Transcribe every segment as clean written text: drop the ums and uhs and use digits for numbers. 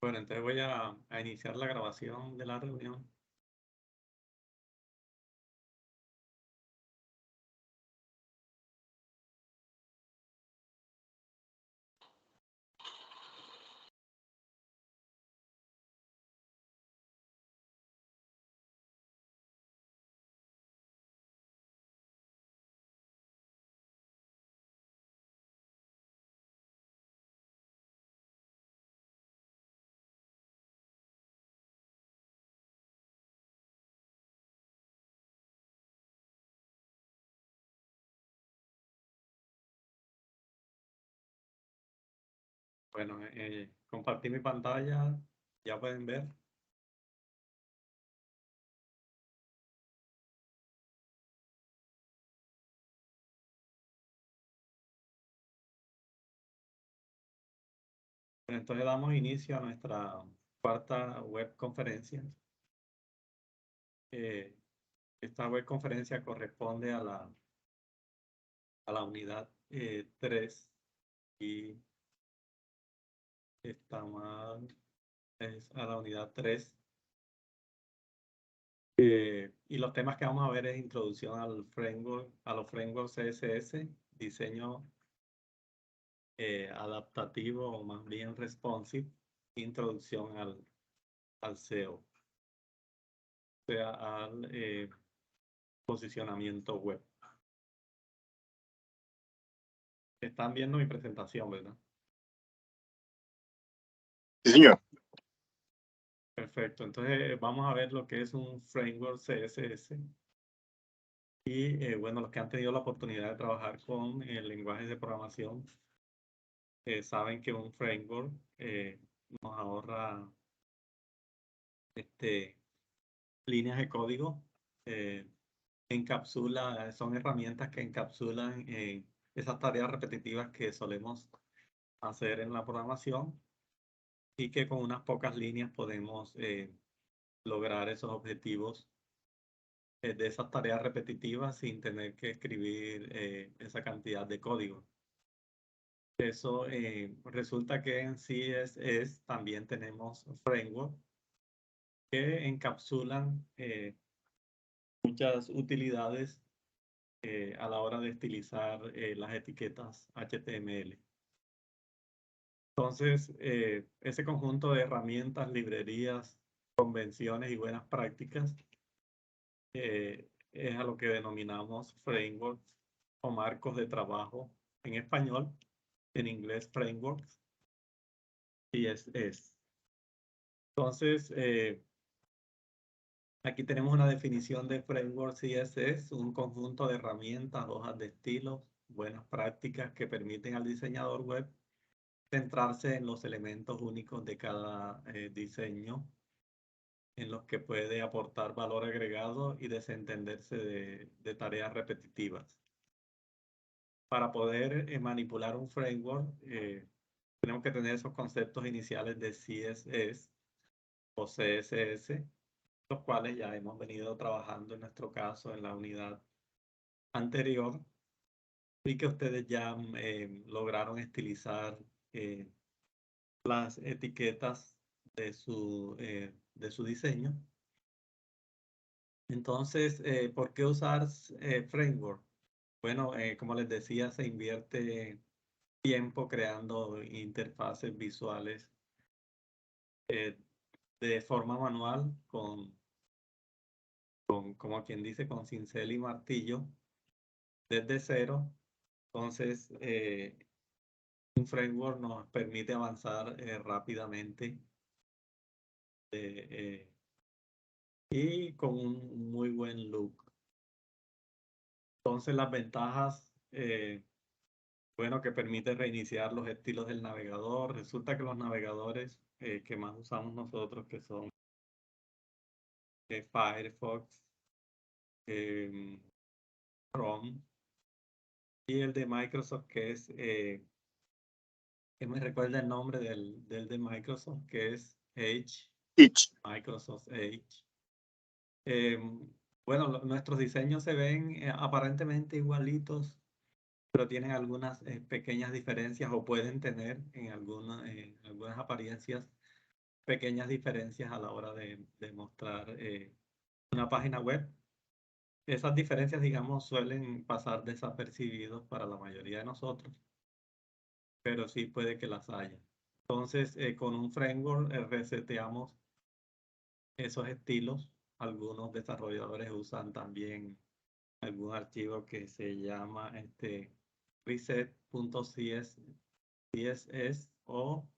Bueno, entonces voy a iniciar la grabación de la reunión. Bueno, compartí mi pantalla, ya pueden ver. Bueno, entonces damos inicio a nuestra cuarta web conferencia. Esta web conferencia corresponde a la unidad 3 y está mal, es a la unidad 3. Y los temas que vamos a ver es introducción al framework, a los frameworks CSS, diseño adaptativo o más bien responsive, introducción al SEO, o sea, al posicionamiento web. Están viendo mi presentación, ¿verdad? Sí, señor. Perfecto, entonces vamos a ver lo que es un framework CSS. Y bueno, los que han tenido la oportunidad de trabajar con lenguajes de programación saben que un framework nos ahorra líneas de código, encapsula, son herramientas que encapsulan esas tareas repetitivas que solemos hacer en la programación y que con unas pocas líneas podemos lograr esos objetivos de esas tareas repetitivas sin tener que escribir esa cantidad de código. Eso resulta que en CSS también tenemos frameworks que encapsulan muchas utilidades a la hora de estilizar las etiquetas HTML. Entonces, ese conjunto de herramientas, librerías, convenciones y buenas prácticas es a lo que denominamos frameworks o marcos de trabajo en español, en inglés frameworks, y es. Entonces, aquí tenemos una definición de framework CSS, un conjunto de herramientas, hojas de estilo, buenas prácticas que permiten al diseñador web centrarse en los elementos únicos de cada diseño, en los que puede aportar valor agregado y desentenderse de tareas repetitivas. Para poder manipular un framework, tenemos que tener esos conceptos iniciales de CSS o CSS, los cuales ya hemos venido trabajando en nuestro caso en la unidad anterior y que ustedes ya lograron estilizar las etiquetas de su diseño. Entonces, ¿por qué usar framework? Bueno, como les decía, se invierte tiempo creando interfaces visuales de forma manual como quien dice, con cincel y martillo desde cero. Entonces, un framework nos permite avanzar rápidamente y con un muy buen look. Entonces, las ventajas, bueno, que permite reiniciar los estilos del navegador. Resulta que los navegadores que más usamos nosotros, que son Firefox, Chrome, y el de Microsoft, que es, que me recuerda el nombre del de Microsoft, que es Edge, Microsoft Edge. Bueno, nuestros diseños se ven aparentemente igualitos, pero tienen algunas pequeñas diferencias o pueden tener en algunas apariencias pequeñas diferencias a la hora de mostrar una página web. Esas diferencias, digamos, suelen pasar desapercibidos para la mayoría de nosotros, pero sí puede que las haya. Entonces, con un framework reseteamos esos estilos. Algunos desarrolladores usan también algún archivo que se llama reset.css o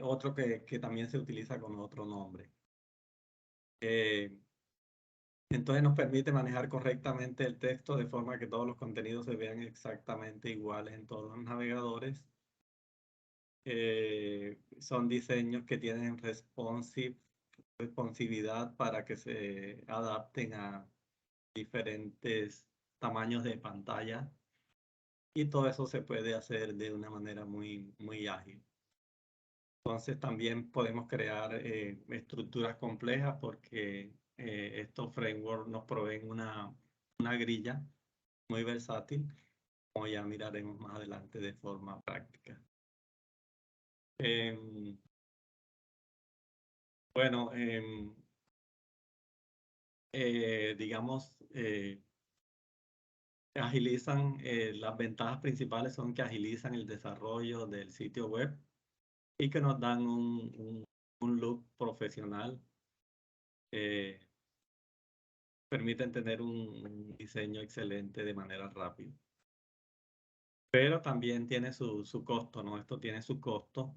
otro que también se utiliza con otro nombre. Entonces nos permite manejar correctamente el texto de forma que todos los contenidos se vean exactamente iguales en todos los navegadores. Son diseños que tienen responsividad para que se adapten a diferentes tamaños de pantalla, y todo eso se puede hacer de una manera muy, muy ágil. Entonces también podemos crear estructuras complejas porque estos frameworks nos proveen una grilla muy versátil, como ya miraremos más adelante de forma práctica. Bueno, digamos, agilizan, las ventajas principales son que agilizan el desarrollo del sitio web y que nos dan un look profesional. Permiten tener un diseño excelente de manera rápida. Pero también tiene su costo, ¿no? Esto tiene su costo,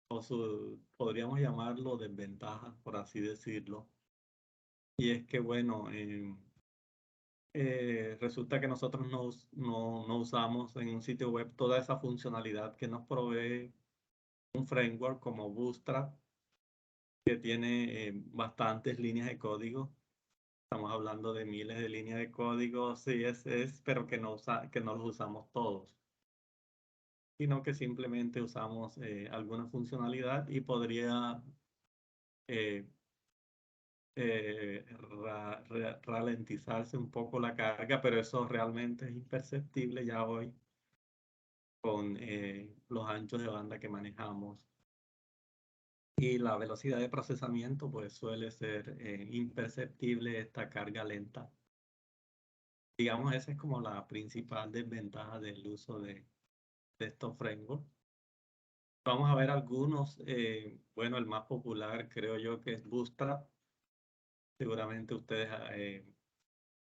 o podríamos llamarlo desventaja, por así decirlo. Y es que, bueno, resulta que nosotros no usamos en un sitio web toda esa funcionalidad que nos provee un framework como Bootstrap, que tiene bastantes líneas de código. Estamos hablando de miles de líneas de código CSS, pero que no los usamos todos, sino que simplemente usamos alguna funcionalidad y podría eh, ralentizarse un poco la carga, pero eso realmente es imperceptible ya hoy con los anchos de banda que manejamos. Y la velocidad de procesamiento pues suele ser imperceptible esta carga lenta. Digamos, esa es como la principal desventaja del uso de estos frameworks. Vamos a ver algunos. Bueno, el más popular creo yo que es Bootstrap. Seguramente ustedes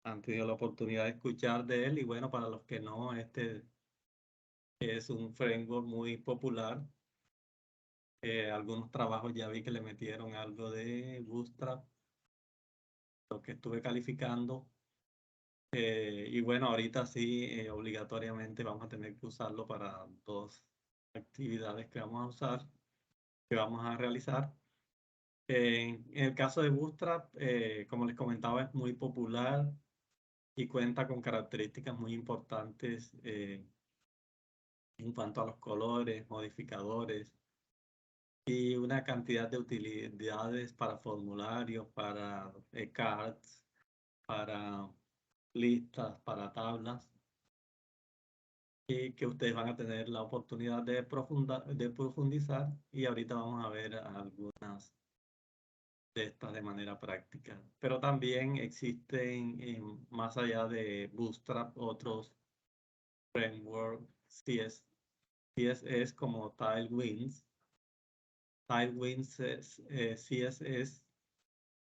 han tenido la oportunidad de escuchar de él, y bueno, para los que no, este es un framework muy popular. Algunos trabajos ya vi que le metieron algo de Bootstrap, lo que estuve calificando. Y bueno, ahorita sí, obligatoriamente vamos a tener que usarlo para dos actividades que vamos a usar, que vamos a realizar. En el caso de Bootstrap, como les comentaba, es muy popular y cuenta con características muy importantes en cuanto a los colores, modificadores y una cantidad de utilidades para formularios, para cards, para listas, para tablas, y que ustedes van a tener la oportunidad de profundizar, y ahorita vamos a ver algunas de estas de manera práctica. Pero también existen, más allá de Bootstrap, otros frameworks CSS como Tailwinds. Tailwinds es CSS,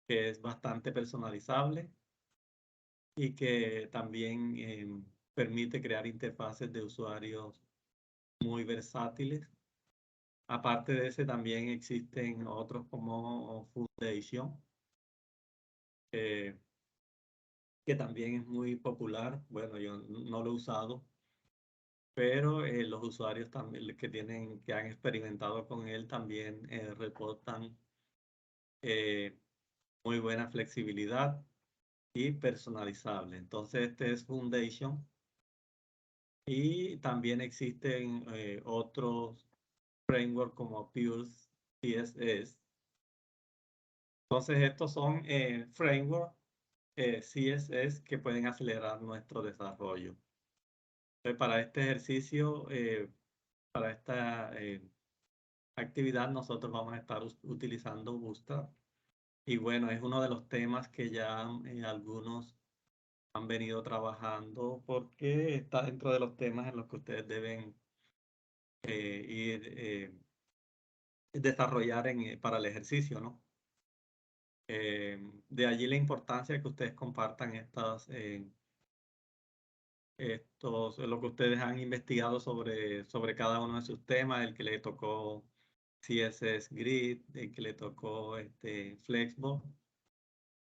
que es bastante personalizable y que también permite crear interfaces de usuarios muy versátiles. Aparte de ese, también existen otros como Foundation, que también es muy popular. Bueno, yo no lo he usado, pero los usuarios también que han experimentado con él también reportan muy buena flexibilidad y personalizable. Entonces, este es Foundation, y también existen otros frameworks como Pure CSS. Entonces, estos son frameworks CSS que pueden acelerar nuestro desarrollo. Entonces, para este ejercicio Para esta actividad nosotros vamos a estar utilizando Bootstrap. Y bueno, es uno de los temas que ya algunos han venido trabajando porque está dentro de los temas en los que ustedes deben ir desarrollar para el ejercicio, ¿no? De allí la importancia de que ustedes compartan lo que ustedes han investigado sobre cada uno de sus temas, el que le tocó CSS Grid, el que le tocó Flexbox,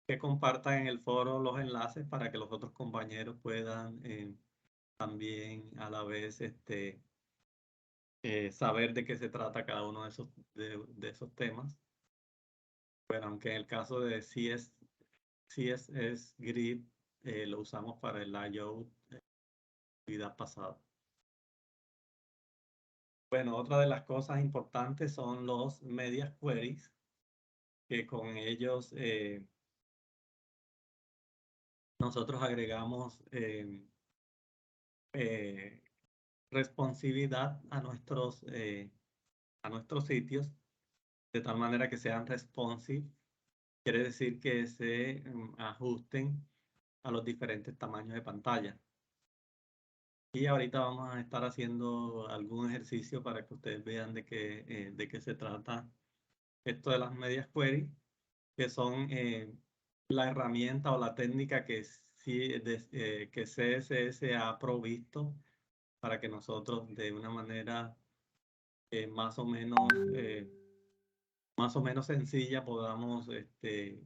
que compartan en el foro los enlaces para que los otros compañeros puedan también a la vez saber de qué se trata cada uno de esos temas. Bueno, aunque en el caso de CSS Grid lo usamos para el layout actividad pasada. Bueno, otra de las cosas importantes son los media queries, que con ellos nosotros agregamos responsividad a nuestros sitios, de tal manera que sean responsive. Quiere decir que se ajusten a los diferentes tamaños de pantalla. Y ahorita vamos a estar haciendo algún ejercicio para que ustedes vean de qué se trata esto de las medias queries, que son la herramienta o la técnica que CSS ha provisto para que nosotros de una manera más o menos sencilla podamos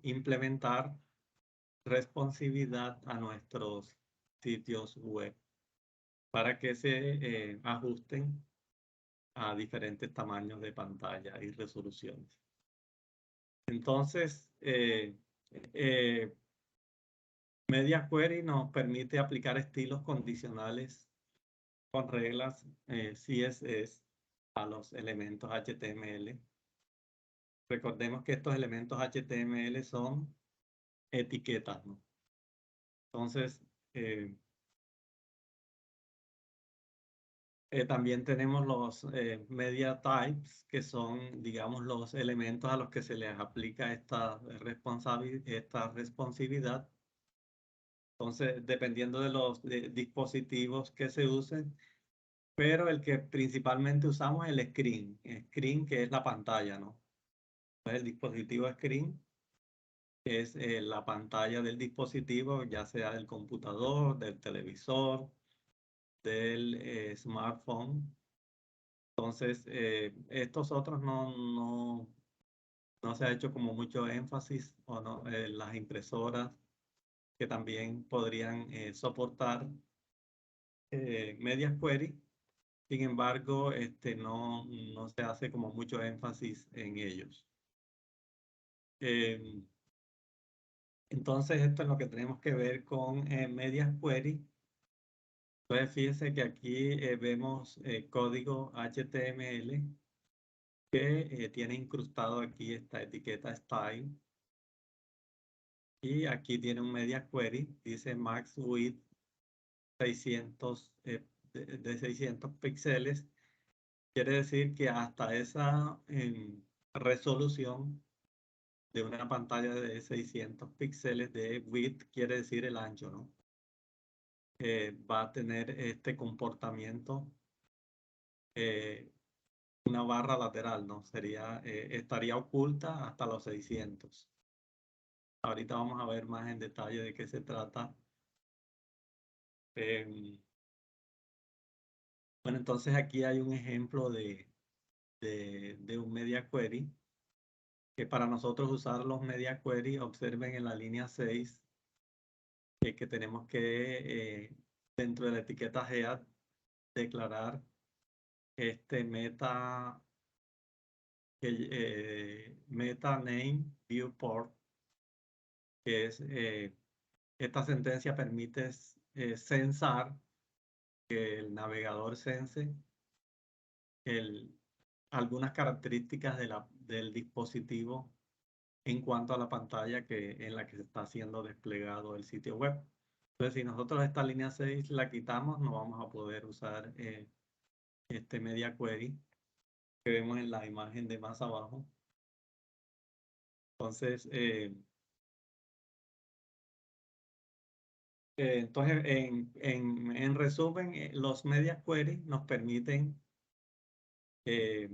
implementar responsividad a nuestros sitios web para que se ajusten a diferentes tamaños de pantalla y resoluciones. Entonces, Media Query nos permite aplicar estilos condicionales con reglas CSS a los elementos HTML. Recordemos que estos elementos HTML son etiquetas, ¿no? Entonces, también tenemos los media types, que son, digamos, los elementos a los que se les aplica esta responsividad. Entonces, dependiendo de los dispositivos que se usen, pero el que principalmente usamos es el screen, que es la pantalla, ¿no? Entonces, el dispositivo screen es la pantalla del dispositivo, ya sea del computador, del televisor, del smartphone. Entonces, estos otros no se ha hecho como mucho énfasis, o no, las impresoras que también podrían soportar medias query. Sin embargo, no se hace como mucho énfasis en ellos. Entonces, esto es lo que tenemos que ver con medias query. Entonces, fíjense que aquí vemos código HTML que tiene incrustado aquí esta etiqueta style. Y aquí tiene un media query, dice max width 600, de 600 píxeles. Quiere decir que hasta esa resolución de una pantalla de 600 píxeles de width, quiere decir el ancho, ¿no? Va a tener este comportamiento, una barra lateral, ¿no? Estaría oculta hasta los 600. Ahorita vamos a ver más en detalle de qué se trata. Bueno, entonces aquí hay un ejemplo de un media query, que para nosotros usar los media query, observen en la línea 6 que tenemos que dentro de la etiqueta head declarar meta name viewport, que es esta sentencia permite censar, que el navegador sense algunas características del dispositivo en cuanto a la pantalla en la que se está haciendo desplegado el sitio web. Entonces, si nosotros esta línea 6 la quitamos, no vamos a poder usar este media query que vemos en la imagen de más abajo. Entonces, en resumen, los media queries eh,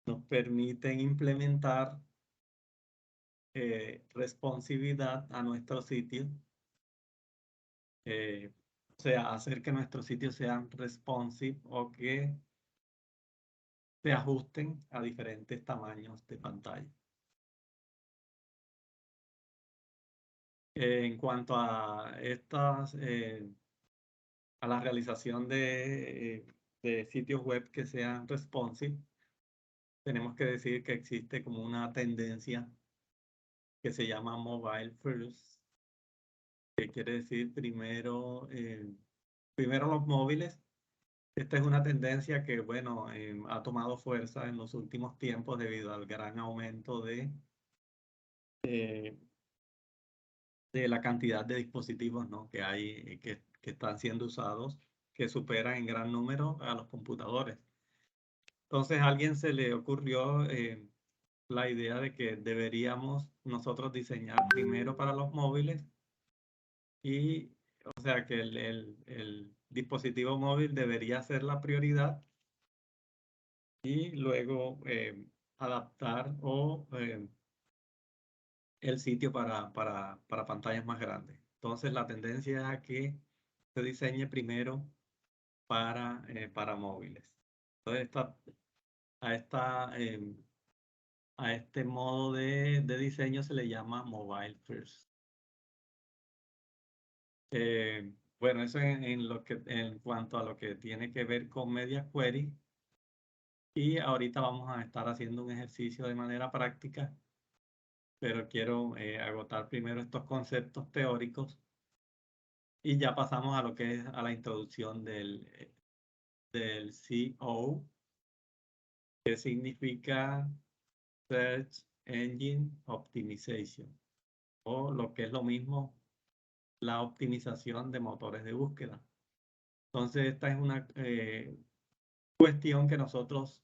nos permiten implementar responsividad a nuestro sitio. O sea, hacer que nuestros sitios sean responsive o que se ajusten a diferentes tamaños de pantalla. En cuanto a a la realización de sitios web que sean responsive, tenemos que decir que existe como una tendencia que se llama mobile first, que quiere decir primero los móviles. Esta es una tendencia que, bueno, ha tomado fuerza en los últimos tiempos debido al gran aumento eh, de la cantidad de dispositivos, ¿no?, que hay, que están siendo usados, que superan en gran número a los computadores. Entonces a alguien se le ocurrió la idea de que deberíamos nosotros diseñar primero para los móviles y, o sea, que el dispositivo móvil debería ser la prioridad y luego adaptar el sitio para pantallas más grandes. Entonces la tendencia es a que se diseñe primero para móviles. Entonces a, esta, a este modo de diseño se le llama mobile first. Bueno, eso en cuanto a lo que tiene que ver con media query. Y ahorita vamos a estar haciendo un ejercicio de manera práctica, pero quiero agotar primero estos conceptos teóricos y ya pasamos a lo que es a la introducción del SEO, que significa Search Engine Optimization, o lo que es lo mismo, la optimización de motores de búsqueda. Entonces, esta es una cuestión que nosotros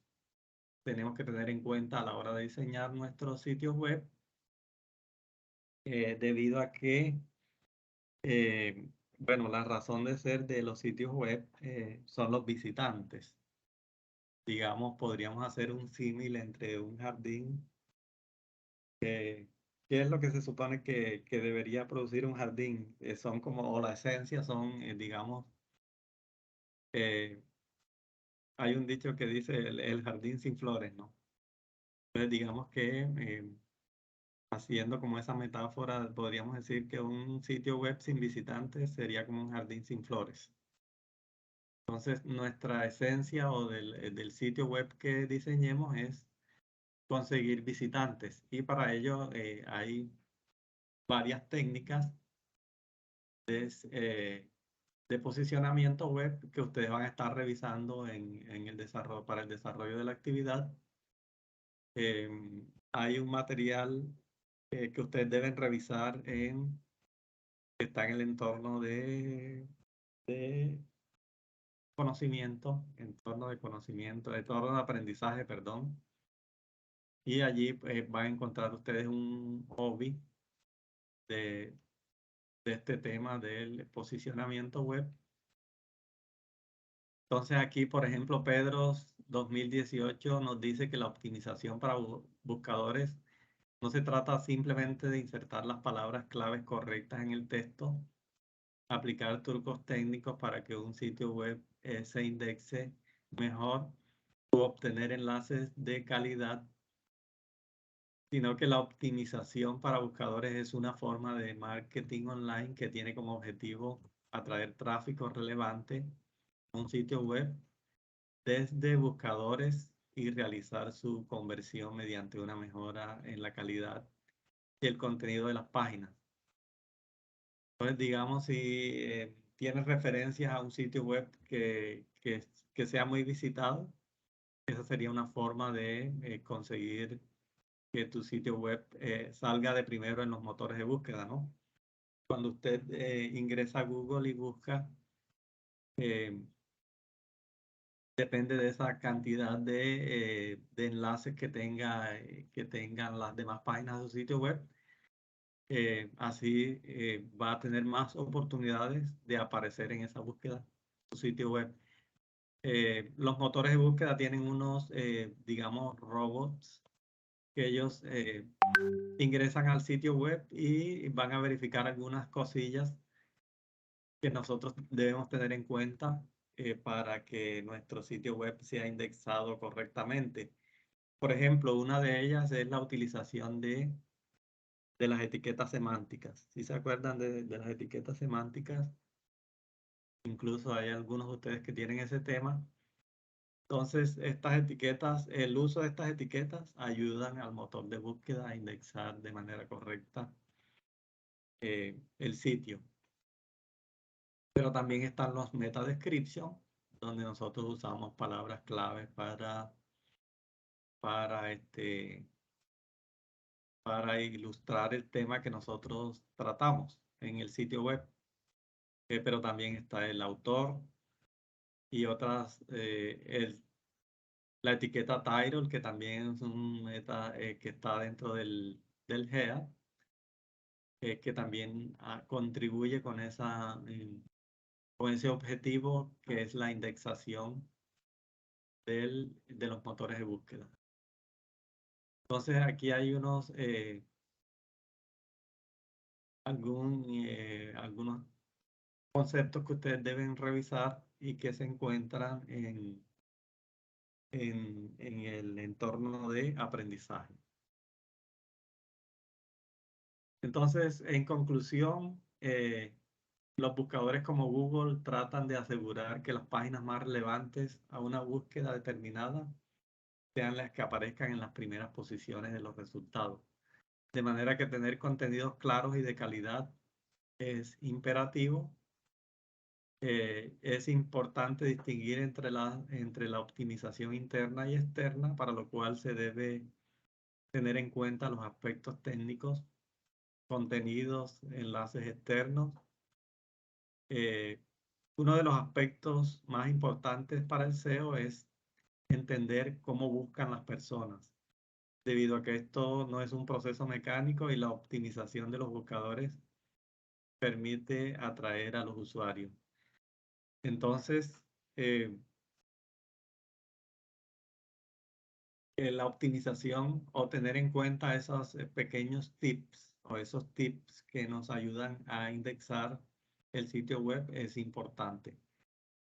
tenemos que tener en cuenta a la hora de diseñar nuestros sitios web, debido a que, bueno, la razón de ser de los sitios web son los visitantes. Digamos, podríamos hacer un símil entre un jardín. ¿Qué es lo que se supone que debería producir un jardín? Son como, o la esencia son, digamos, eh, hay un dicho que dice el jardín sin flores, ¿no? Entonces, digamos que haciendo como esa metáfora, podríamos decir que un sitio web sin visitantes sería como un jardín sin flores. Entonces, nuestra esencia o del sitio web que diseñemos es conseguir visitantes, y para ello hay varias técnicas de posicionamiento web que ustedes van a estar revisando en el desarrollo, para el desarrollo de la actividad. Hay un material que ustedes deben revisar que está en el entorno de conocimiento, entorno de aprendizaje, perdón. Y allí van a encontrar ustedes un hobby de este tema del posicionamiento web. Entonces aquí, por ejemplo, Pedro 2018 nos dice que la optimización para buscadores no se trata simplemente de insertar las palabras claves correctas en el texto, aplicar trucos técnicos para que un sitio web se indexe mejor o obtener enlaces de calidad, sino que la optimización para buscadores es una forma de marketing online que tiene como objetivo atraer tráfico relevante a un sitio web desde buscadores y realizar su conversión mediante una mejora en la calidad y el contenido de las páginas. Entonces, digamos, si tienes referencias a un sitio web que sea muy visitado, esa sería una forma de conseguir que tu sitio web salga de primero en los motores de búsqueda, ¿no? Cuando usted ingresa a Google y busca depende de esa cantidad de enlaces que tengan las demás páginas de su sitio web. Así va a tener más oportunidades de aparecer en esa búsqueda, su sitio web. Los motores de búsqueda tienen unos, digamos, robots que ellos ingresan al sitio web y van a verificar algunas cosillas que nosotros debemos tener en cuenta para que nuestro sitio web sea indexado correctamente. Por ejemplo, una de ellas es la utilización de las etiquetas semánticas. Si se acuerdan de las etiquetas semánticas, incluso hay algunos de ustedes que tienen ese tema. Entonces, estas etiquetas, el uso de estas etiquetas ayudan al motor de búsqueda a indexar de manera correcta el sitio. Pero también están los meta description, donde nosotros usamos palabras claves para ilustrar el tema que nosotros tratamos en el sitio web. Pero también está el autor y otras, la etiqueta title, que también es un meta que está dentro del header, que también contribuye con con ese objetivo que es la indexación de los motores de búsqueda. Entonces aquí hay algunos conceptos que ustedes deben revisar y que se encuentran en el entorno de aprendizaje. Entonces, en conclusión, los buscadores como Google tratan de asegurar que las páginas más relevantes a una búsqueda determinada sean las que aparezcan en las primeras posiciones de los resultados. De manera que tener contenidos claros y de calidad es imperativo. Es importante distinguir entre la optimización interna y externa, para lo cual se debe tener en cuenta los aspectos técnicos, contenidos, enlaces externos. Uno de los aspectos más importantes para el SEO es entender cómo buscan las personas, debido a que esto no es un proceso mecánico y la optimización de los buscadores permite atraer a los usuarios. Entonces, la optimización o tener en cuenta esos pequeños tips o esos tips que nos ayudan a indexar el sitio web es importante.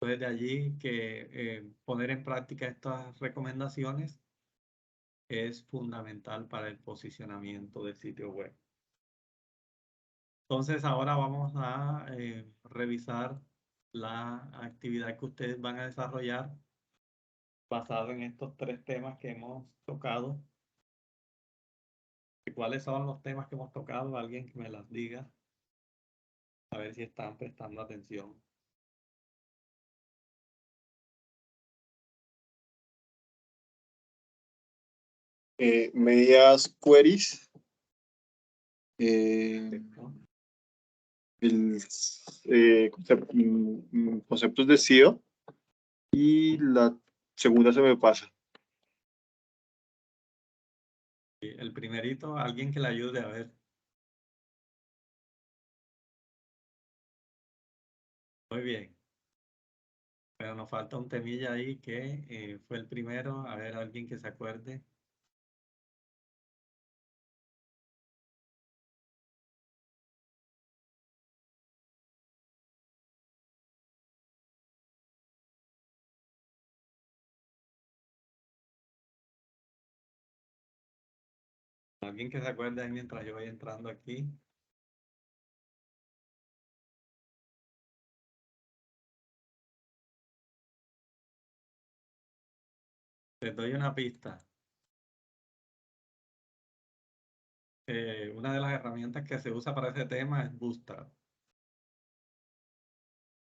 Entonces, de allí que poner en práctica estas recomendaciones es fundamental para el posicionamiento del sitio web. Entonces, ahora vamos a revisar la actividad que ustedes van a desarrollar basado en estos 3 temas que hemos tocado. ¿Cuáles son los temas que hemos tocado? Alguien que me las diga, a ver si están prestando atención. Medias queries, Perfecto. conceptos de SEO, y la segunda se me pasa. El primerito, alguien que le ayude a ver. Muy bien. Pero nos falta un temilla ahí que fue el primero. A ver, alguien que se acuerde. Alguien que se acuerde ahí mientras yo voy entrando aquí. Les doy una pista. Una de las herramientas que se usa para ese tema es Bootstrap.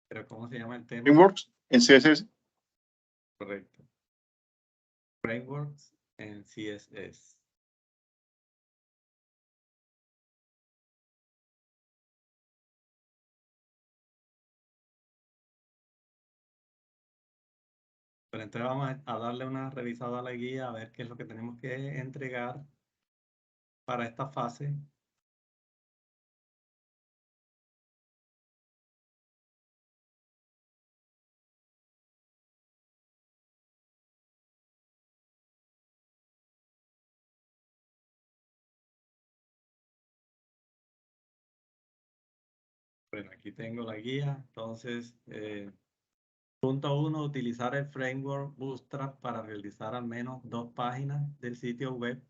¿Pero cómo se llama el tema? Frameworks en CSS. Correcto. Frameworks en CSS. Pero entonces vamos a darle una revisada a la guía a ver qué es lo que tenemos que entregar para esta fase. Bueno, aquí tengo la guía. Entonces, punto 1, utilizar el framework Bootstrap para realizar al menos 2 páginas del sitio web.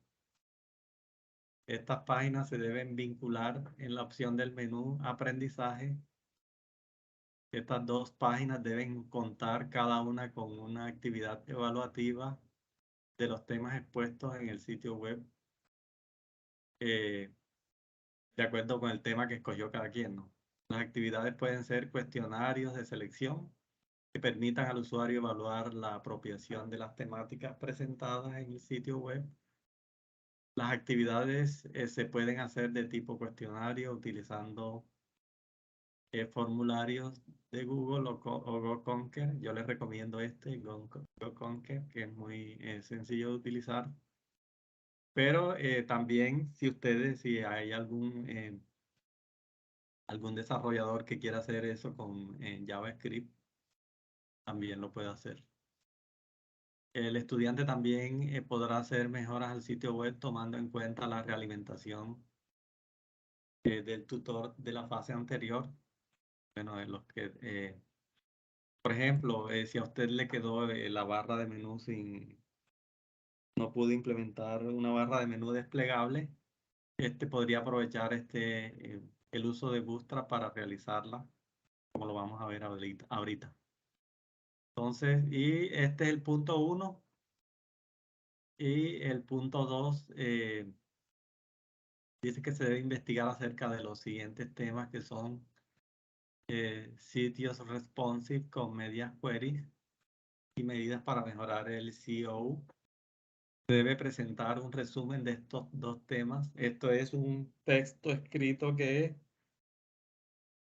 Estas páginas se deben vincular en la opción del menú Aprendizaje. Estas 2 páginas deben contar cada una con una actividad evaluativa de los temas expuestos en el sitio web, de acuerdo con el tema que escogió cada quien, ¿no? Las actividades pueden ser cuestionarios de selección que permitan al usuario evaluar la apropiación de las temáticas presentadas en el sitio web. Las actividades se pueden hacer de tipo cuestionario utilizando formularios de Google o GoConquer. Yo les recomiendo GoConquer, que es muy sencillo de utilizar. Pero también si hay algún desarrollador que quiera hacer eso con JavaScript, también lo puede hacer. El estudiante también podrá hacer mejoras al sitio web tomando en cuenta la realimentación del tutor de la fase anterior. Bueno, por ejemplo, si a usted le quedó la barra de menú no pudo implementar una barra de menú desplegable, podría aprovechar el uso de Bootstrap para realizarla, como lo vamos a ver ahorita. Entonces, y este es el punto 1. Y el punto 2 dice que se debe investigar acerca de los siguientes temas que son sitios responsive con medias queries y medidas para mejorar el SEO. Se debe presentar un resumen de estos 2 temas. Esto es un texto escrito que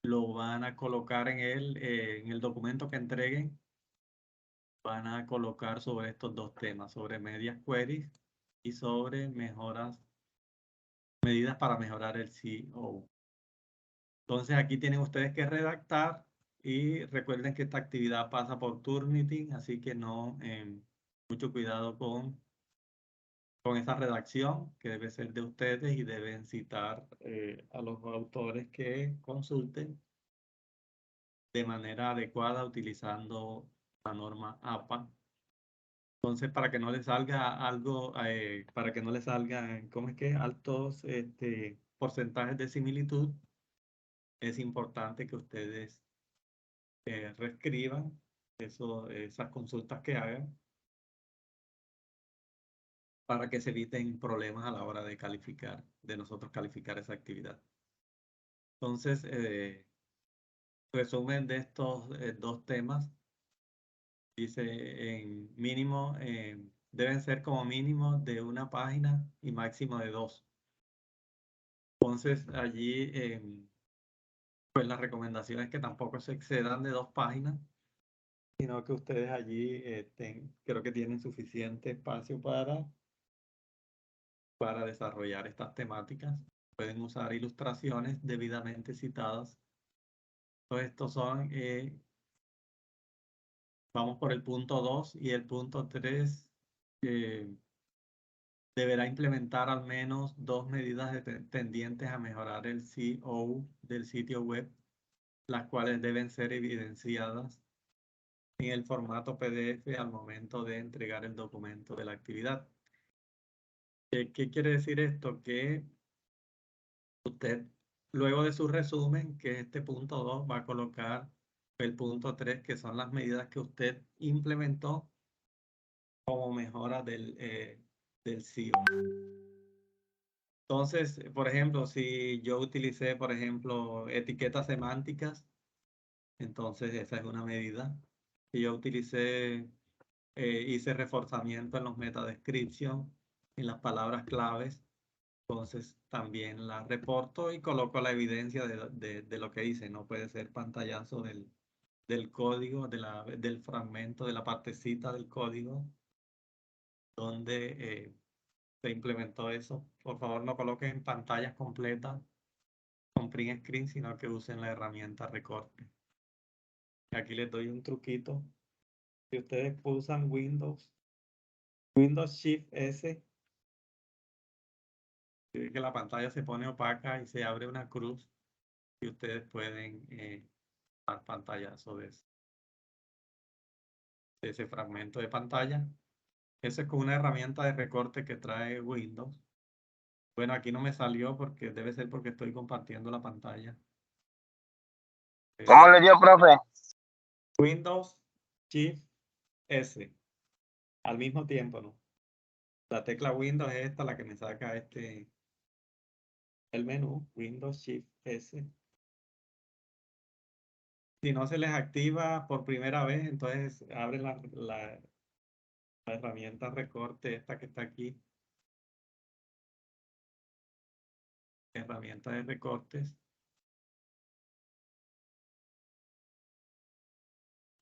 lo van a colocar en el documento que entreguen. Van a colocar sobre estos 2 temas, sobre medias queries y sobre medidas para mejorar el SEO. Entonces aquí tienen ustedes que redactar y recuerden que esta actividad pasa por Turnitin, así que mucho cuidado con esa redacción que debe ser de ustedes y deben citar a los autores que consulten de manera adecuada utilizando la norma APA. Entonces, para que no les salga para que no les salgan, ¿cómo es que? Altos porcentajes de similitud, es importante que ustedes reescriban esas consultas que hagan para que se eviten problemas a la hora de nosotros calificar esa actividad. Entonces, resumen de estos 2 temas, dice en mínimo, deben ser como mínimo de 1 página y máximo de 2. Entonces, allí, pues la recomendación es que tampoco se excedan de 2 páginas, sino que ustedes allí creo que tienen suficiente espacio para desarrollar estas temáticas. Pueden usar ilustraciones debidamente citadas. Entonces, estos son, vamos por el punto 2 y el punto 3. Deberá implementar al menos 2 medidas tendientes a mejorar el SEO del sitio web, las cuales deben ser evidenciadas en el formato PDF al momento de entregar el documento de la actividad. ¿Qué quiere decir esto? Que usted, luego de su resumen, que es este punto 2, va a colocar el punto 3, que son las medidas que usted implementó como mejora del SEO. Entonces, por ejemplo, si yo utilicé, por ejemplo, etiquetas semánticas, entonces esa es una medida. Si yo hice reforzamiento en los meta description, en las palabras claves, entonces también la reporto y coloco la evidencia de lo que hice. No puede ser pantallazo del código, del fragmento, de la partecita del código donde se implementó eso. Por favor, no coloquen pantallas completas con print screen, sino que usen la herramienta recorte. Aquí les doy un truquito. Si ustedes pulsan Windows Shift S, que la pantalla se pone opaca y se abre una cruz y ustedes pueden dar pantallazo de ese fragmento de pantalla. Eso es con una herramienta de recorte que trae Windows. Bueno, aquí no me salió porque debe ser porque estoy compartiendo la pantalla. ¿Cómo le dio, profe? Windows Shift S. Al mismo tiempo, ¿no? La tecla Windows es esta la que me saca el menú, Windows Shift S. Si no se les activa por primera vez, entonces abre la herramienta recorte, esta que está aquí. Herramienta de recortes.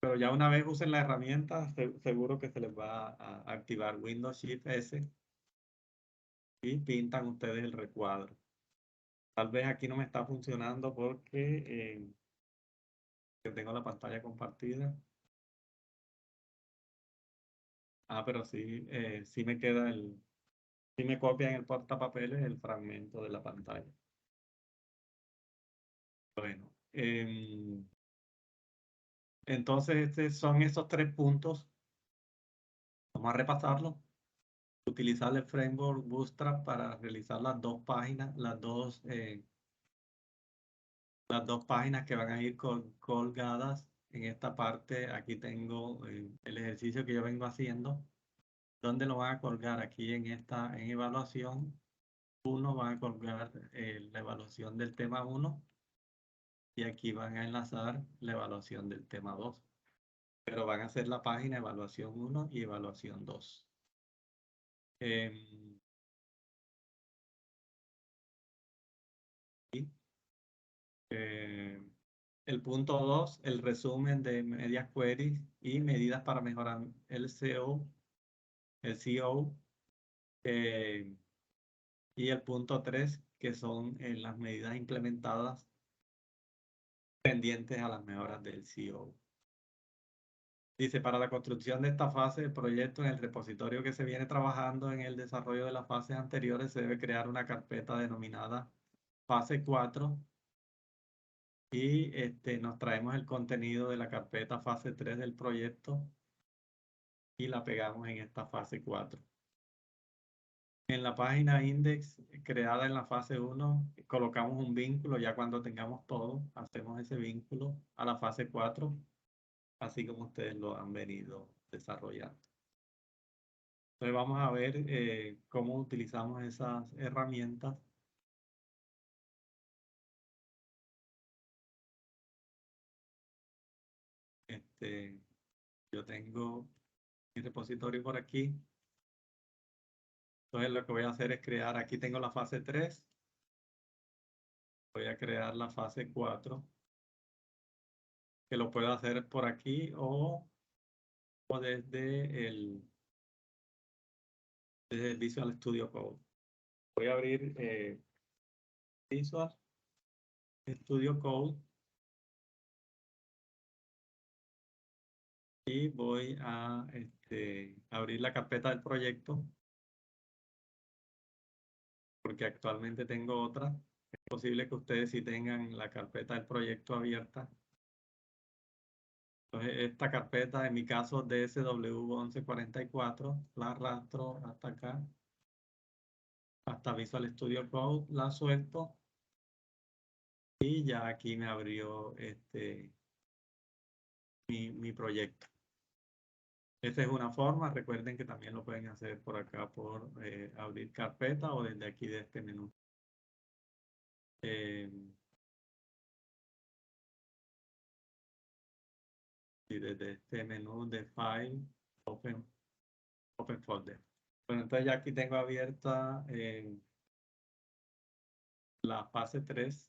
Pero ya una vez usen la herramienta, seguro que se les va a activar Windows Shift S y pintan ustedes el recuadro. Tal vez aquí no me está funcionando porque yo tengo la pantalla compartida. Pero sí, sí me queda sí me copia en el portapapeles el fragmento de la pantalla. Bueno, entonces son esos 3 puntos. Vamos a repasarlo. Utilizar el framework Bootstrap para realizar las 2 páginas, las dos páginas que van a ir colgadas en esta parte. Aquí tengo el ejercicio que yo vengo haciendo. ¿Dónde lo van a colgar? Aquí en evaluación 1 van a colgar la evaluación del tema 1 y aquí van a enlazar la evaluación del tema 2. Pero van a hacer la página evaluación 1 y evaluación 2. El punto 2, el resumen de medias queries y medidas para mejorar el CO. Y el punto 3, que son las medidas implementadas pendientes a las mejoras del CO. Dice, para la construcción de esta fase del proyecto en el repositorio que se viene trabajando en el desarrollo de las fases anteriores, se debe crear una carpeta denominada fase 4 y nos traemos el contenido de la carpeta fase 3 del proyecto y la pegamos en esta fase 4. En la página index creada en la fase 1, colocamos un vínculo. Ya cuando tengamos todo, hacemos ese vínculo a la fase 4, así como ustedes lo han venido desarrollando. Entonces vamos a ver cómo utilizamos esas herramientas. Yo tengo mi repositorio por aquí. Entonces lo que voy a hacer es crear, aquí tengo la fase 3. Voy a crear la fase 4, que lo puedo hacer por aquí o desde el Visual Studio Code. Voy a abrir Visual Studio Code y voy a abrir la carpeta del proyecto porque actualmente tengo otra. Es posible que ustedes sí tengan la carpeta del proyecto abierta. Entonces esta carpeta, en mi caso DSW1144, la arrastro hasta acá, hasta Visual Studio Code, la suelto y ya aquí me abrió mi proyecto. Esa es una forma. Recuerden que también lo pueden hacer por acá por abrir carpeta o desde aquí de este menú. Y desde este menú de File, Open Folder. Bueno, entonces ya aquí tengo abierta la fase 3.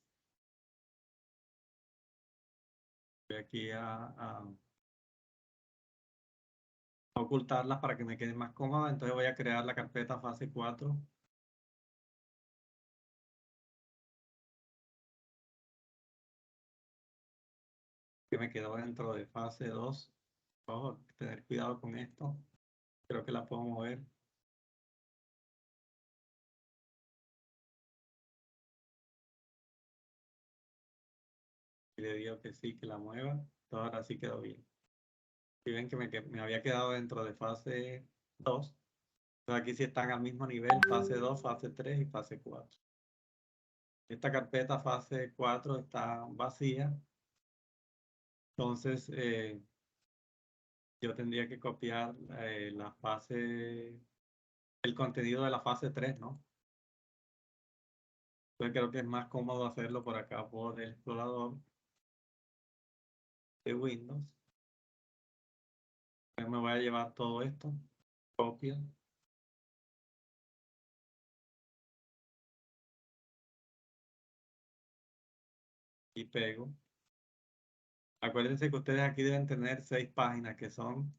Voy aquí a ocultarlas para que me quede más cómoda. Entonces voy a crear la carpeta fase 4. Que me quedó dentro de fase 2. Por favor, tener cuidado con esto. Creo que la puedo mover. Y le digo que sí, que la mueva. Entonces ahora sí quedó bien. Si ven que me había quedado dentro de fase 2. Entonces aquí sí están al mismo nivel, fase 2, fase 3 y fase 4. Esta carpeta fase 4 está vacía. Entonces yo tendría que copiar la fase, el contenido de la fase 3, ¿no? Entonces creo que es más cómodo hacerlo por acá por el explorador de Windows. Entonces me voy a llevar todo esto, copio. Y pego. Acuérdense que ustedes aquí deben tener 6 páginas que son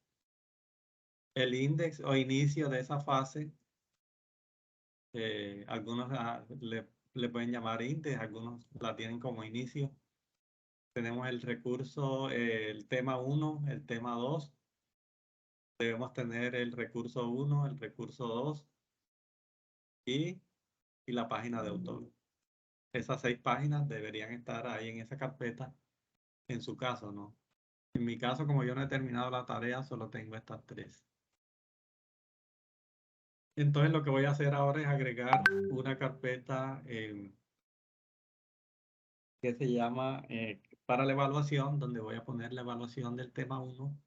el index o inicio de esa fase. Algunos le pueden llamar index, algunos la tienen como inicio. Tenemos el recurso, el tema 1, el tema 2. Debemos tener el recurso 1, el recurso 2 y la página de autor. Esas 6 páginas deberían estar ahí en esa carpeta, en su caso, ¿no? En mi caso, como yo no he terminado la tarea, solo tengo estas 3. Entonces lo que voy a hacer ahora es agregar una carpeta que se llama para la evaluación, donde voy a poner la evaluación del tema 1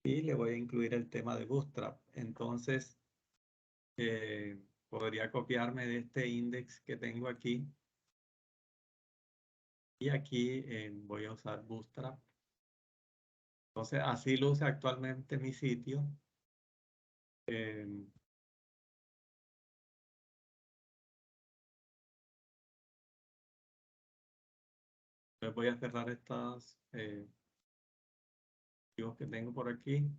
y le voy a incluir el tema de Bootstrap. Entonces podría copiarme de este index que tengo aquí y aquí voy a usar Bootstrap. Entonces así luce actualmente mi sitio. Voy a cerrar estas archivos que tengo por aquí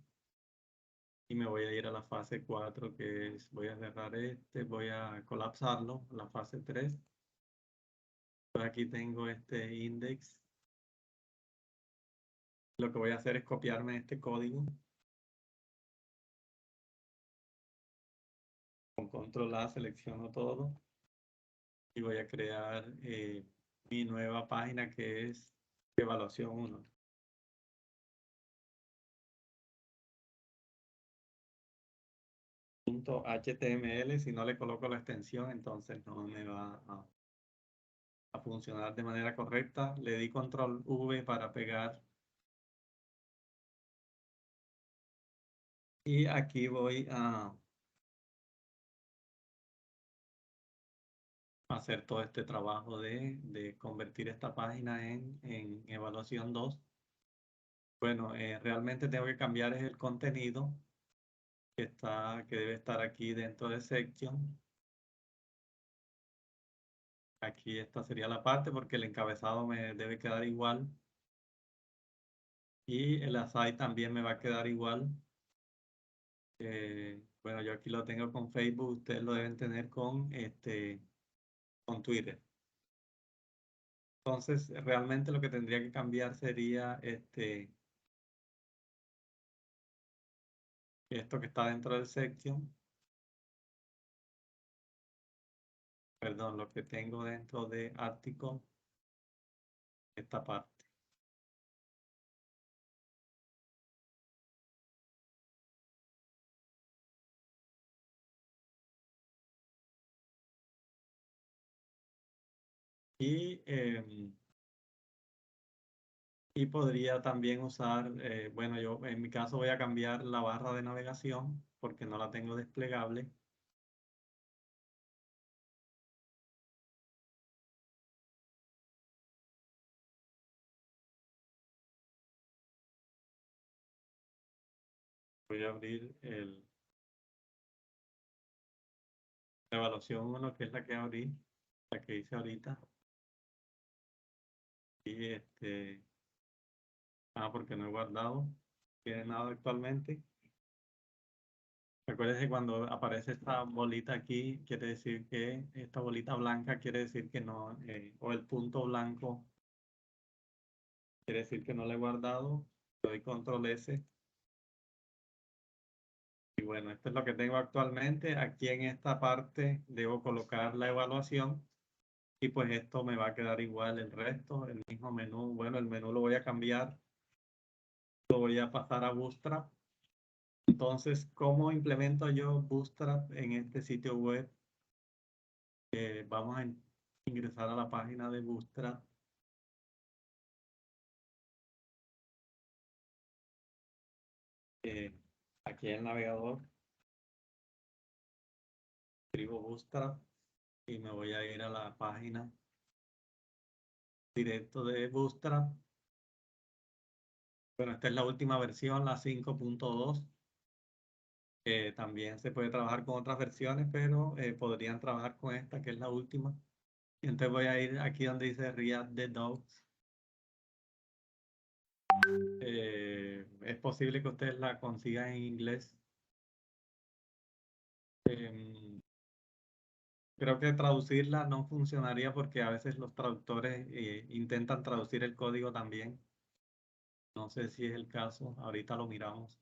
y me voy a ir a la fase 4, que es, voy a cerrar este, voy a colapsarlo, la fase 3. Pues aquí tengo este index. Lo que voy a hacer es copiarme este código. Con control A selecciono todo y voy a crear mi nueva página que es evaluación 1. .html, si no le coloco la extensión, entonces no me va a funcionar de manera correcta. Le di control V para pegar. Y aquí voy a hacer todo este trabajo de convertir esta página en evaluación 2. Bueno, realmente tengo que cambiar es el contenido que debe estar aquí dentro de section. Aquí esta sería la parte porque el encabezado me debe quedar igual. Y el aside también me va a quedar igual. Bueno, yo aquí lo tengo con Facebook, ustedes lo deben tener con Twitter. Entonces, realmente lo que tendría que cambiar sería esto que está dentro del section. Perdón, lo que tengo dentro de article, esta parte. Y podría también usar, bueno, yo en mi caso voy a cambiar la barra de navegación porque no la tengo desplegable. Voy a abrir la evaluación 1, que es la que abrí, la que hice ahorita. Y Porque no he guardado. No tiene nada actualmente. Recuérdese cuando aparece esta bolita aquí, quiere decir que esta bolita blanca quiere decir que no, o el punto blanco quiere decir que no lo he guardado. Doy control S. Y bueno, esto es lo que tengo actualmente. Aquí en esta parte debo colocar la evaluación y pues esto me va a quedar igual el resto, el mismo menú. Bueno, el menú lo voy a cambiar, lo voy a pasar a Bootstrap. Entonces, ¿cómo implemento yo Bootstrap en este sitio web? Vamos a ingresar a la página de Bootstrap. Aquí en el navegador, escribo Bootstrap y me voy a ir a la página directo de Bootstrap. Bueno, esta es la última versión, la 5.2. También se puede trabajar con otras versiones, pero podrían trabajar con esta, que es la última. Y entonces voy a ir aquí donde dice React the Docs. Es posible que ustedes la consigan en inglés. Creo que traducirla no funcionaría porque a veces los traductores intentan traducir el código también. No sé si es el caso, ahorita lo miramos.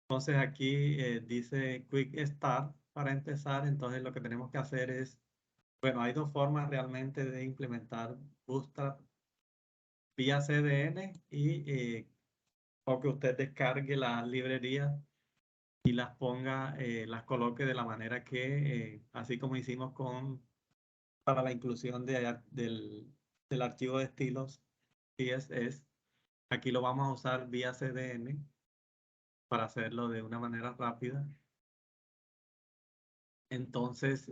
Entonces aquí dice Quick Start para empezar, entonces lo que tenemos que hacer es, bueno, hay dos formas realmente de implementar Bootstrap vía CDN o que usted descargue las librerías y las ponga, las coloque de la manera que, así como hicimos para la inclusión del archivo de estilos CSS, aquí lo vamos a usar vía CDN para hacerlo de una manera rápida. Entonces,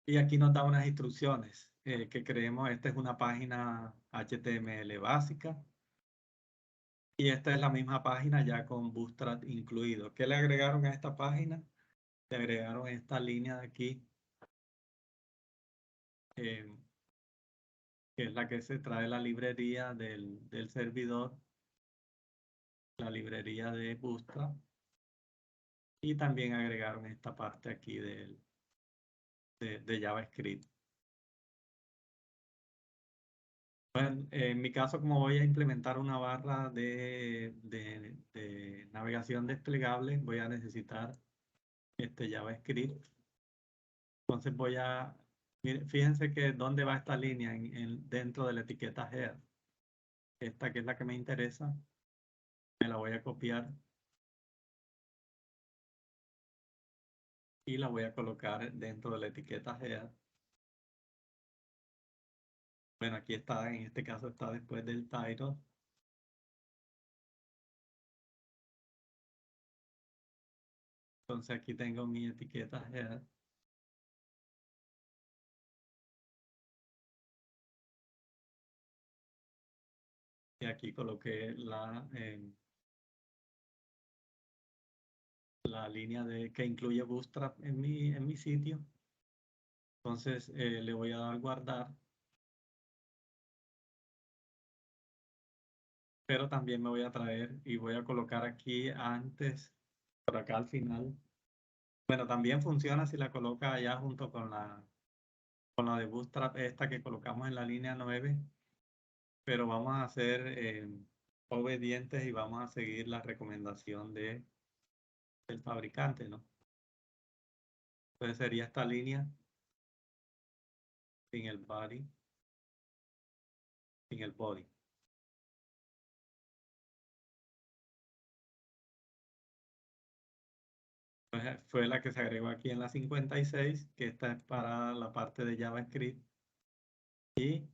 y aquí nos da unas instrucciones que creemos, esta es una página HTML básica y esta es la misma página ya con Bootstrap incluido. ¿Qué le agregaron a esta página? Le agregaron esta línea de aquí, eh, que es la que se trae la librería del servidor, la librería de Bootstrap, y también agregaron esta parte aquí de JavaScript. Bueno, en mi caso, como voy a implementar una barra de navegación desplegable, voy a necesitar este JavaScript. Entonces fíjense que dónde va esta línea dentro de la etiqueta head. Esta que es la que me interesa, me la voy a copiar y la voy a colocar dentro de la etiqueta head. Bueno, aquí está, en este caso está después del title. Entonces aquí tengo mi etiqueta head. Y aquí coloqué la línea que incluye Bootstrap en mi sitio. Entonces le voy a dar guardar. Pero también me voy a traer y voy a colocar aquí antes, por acá al final. Bueno, también funciona si la coloca allá junto con la de Bootstrap, esta que colocamos en la línea 9. Pero vamos a ser obedientes y vamos a seguir la recomendación del fabricante, ¿no? Entonces sería esta línea sin el body, sin el body. Entonces, fue la que se agregó aquí en la 56, que esta es para la parte de JavaScript y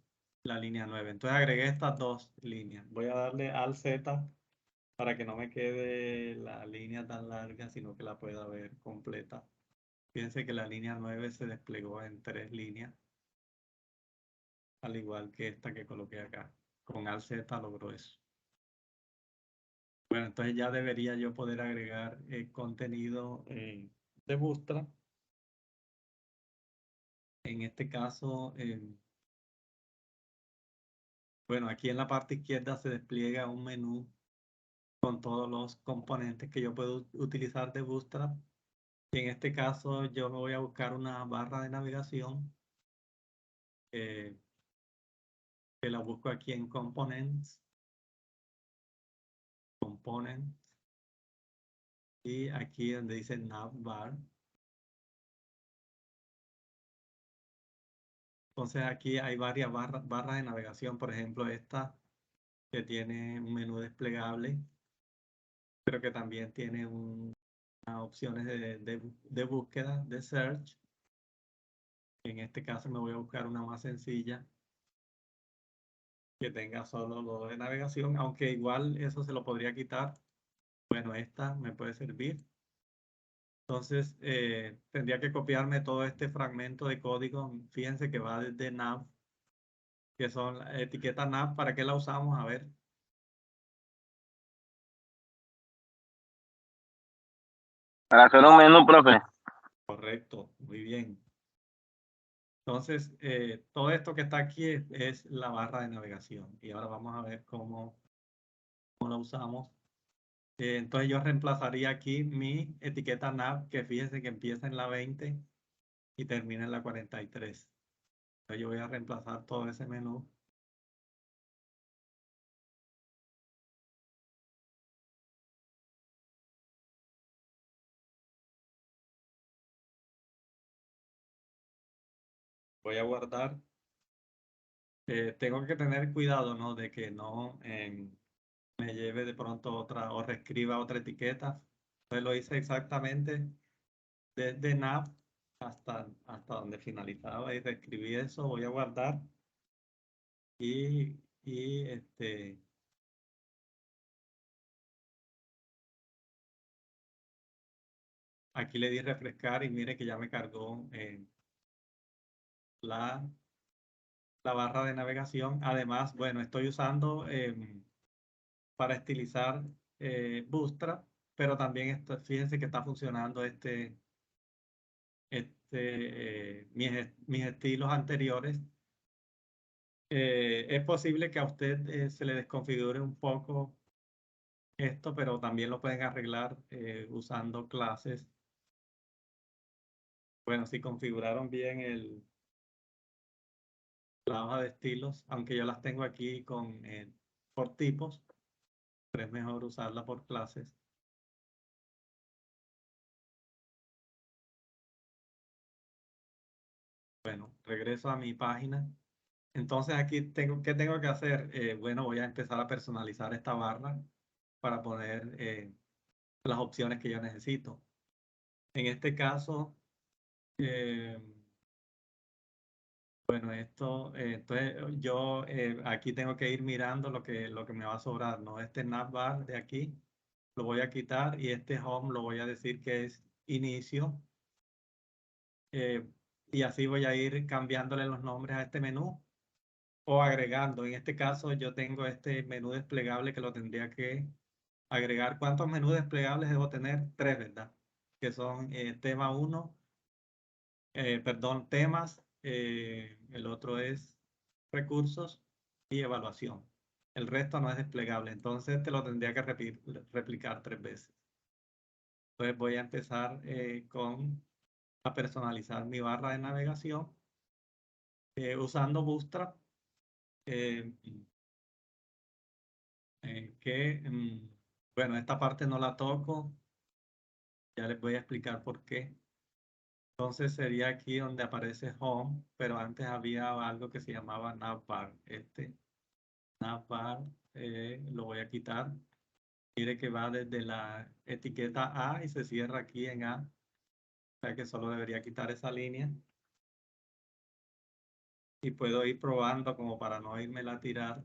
la línea 9. Entonces agregué estas dos líneas. Voy a darle al Z para que no me quede la línea tan larga, sino que la pueda ver completa. Fíjense que la línea 9 se desplegó en 3 líneas, al igual que esta que coloqué acá. Con Alt Z logró eso. Bueno, entonces ya debería yo poder agregar contenido de Bootstrap. En este caso, Bueno, aquí en la parte izquierda se despliega un menú con todos los componentes que yo puedo utilizar de Bootstrap. Y en este caso yo me voy a buscar una barra de navegación que la busco aquí en Components, y aquí donde dice Navbar. Entonces aquí hay varias barras de navegación, por ejemplo esta que tiene un menú desplegable, pero que también tiene unas opciones de búsqueda, de search. En este caso me voy a buscar una más sencilla que tenga solo lo de navegación, aunque igual eso se lo podría quitar. Bueno, esta me puede servir. Entonces, tendría que copiarme todo este fragmento de código. Fíjense que va desde nav, que son la etiqueta nav. ¿Para qué la usamos? A ver, Para hacer un menú, profe. correcto, muy bien. Entonces, todo esto que está aquí es la barra de navegación. Y ahora vamos a ver cómo la usamos. Entonces yo reemplazaría aquí mi etiqueta nav, que fíjense que empieza en la 20 y termina en la 43. Entonces yo voy a reemplazar todo ese menú. Voy a guardar. Tengo que tener cuidado, ¿no? De que no me lleve de pronto otra o reescriba otra etiqueta. Entonces lo hice exactamente desde nav hasta donde finalizaba y reescribí eso. Voy a guardar y aquí le di refrescar y mire que ya me cargó la barra de navegación. Además, bueno, estoy usando para estilizar Bootstrap, pero también fíjense que está funcionando mis estilos anteriores. Es posible que a usted se le desconfigure un poco esto, pero también lo pueden arreglar usando clases. Bueno, si configuraron bien la hoja de estilos, aunque yo las tengo aquí por tipos, pero es mejor usarla por clases. Bueno, regreso a mi página. Entonces aquí ¿qué tengo que hacer? Bueno, voy a empezar a personalizar esta barra para poner las opciones que yo necesito. En este caso, eh, bueno, entonces yo aquí tengo que ir mirando lo que me va a sobrar, ¿no? Este navbar de aquí lo voy a quitar y este home lo voy a decir que es inicio. eh, y así voy a ir cambiándole los nombres a este menú o agregando. En este caso yo tengo este menú desplegable que lo tendría que agregar. ¿Cuántos menús desplegables debo tener? 3, ¿verdad? Que son tema 1, perdón, temas, el otro es recursos y evaluación. El resto no es desplegable, entonces te lo tendría que replicar 3 veces. Entonces voy a empezar a personalizar mi barra de navegación usando Bootstrap, eh, bueno, esta parte no la toco, ya les voy a explicar por qué. Entonces sería aquí donde aparece Home, pero antes había algo que se llamaba Navbar. Este Navbar lo voy a quitar. Mire que va desde la etiqueta A y se cierra aquí en A. O sea que solo debería quitar esa línea. Y puedo ir probando como para no irme a tirar.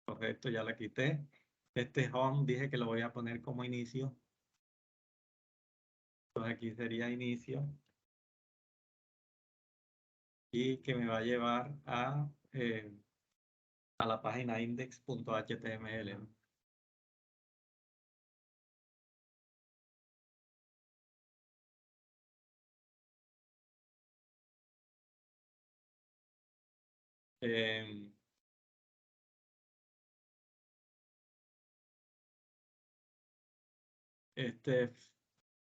Correcto, ya la quité. Este Home dije que lo voy a poner como inicio. Entonces aquí sería inicio. Y que me va a llevar a la página index.html.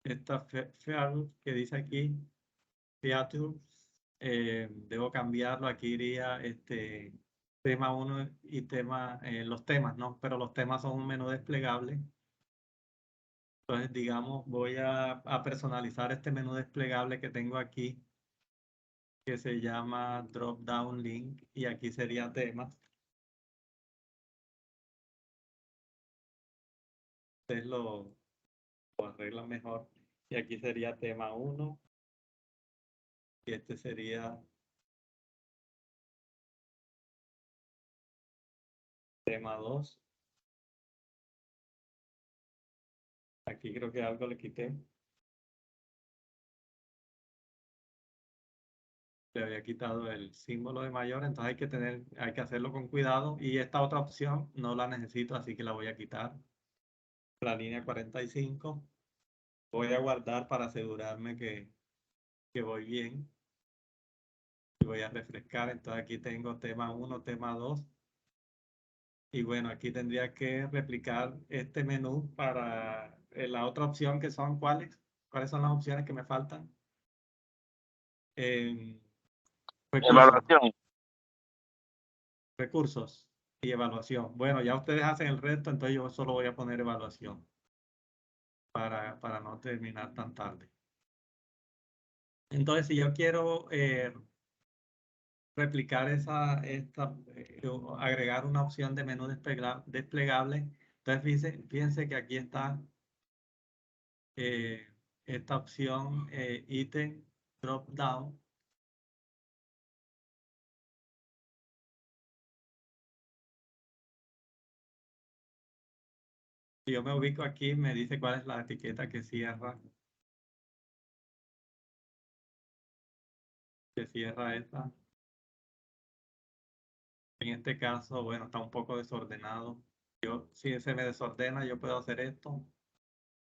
esta feature que dice aquí, features, debo cambiarlo. Aquí iría tema 1 y los temas, ¿no? Pero los temas son un menú desplegable. Entonces, digamos, voy a personalizar este menú desplegable que tengo aquí, que se llama Drop Down Link, y aquí sería temas. Ustedes lo arreglan mejor. Y aquí sería tema 1, y este sería tema 2. Aquí creo que algo le quité. Le había quitado el símbolo de mayor, entonces hay que hacerlo con cuidado. Y esta otra opción no la necesito, así que la voy a quitar. La línea 45. Voy a guardar para asegurarme que voy bien. Y voy a refrescar. Entonces aquí tengo tema 1, tema 2. Y bueno, aquí tendría que replicar este menú para la otra opción, que son ¿cuáles? ¿Cuáles son las opciones que me faltan? Recursos. Evaluación. Recursos y evaluación. Bueno, ya ustedes hacen el resto, entonces yo solo voy a poner evaluación para no terminar tan tarde. Entonces, si yo quiero replicar o agregar una opción de menú desplegable, entonces fíjense que aquí está esta opción ítem drop down. Si yo me ubico aquí, me dice cuál es la etiqueta que cierra esta. En este caso, bueno, está un poco desordenado. Si se me desordena, yo puedo hacer esto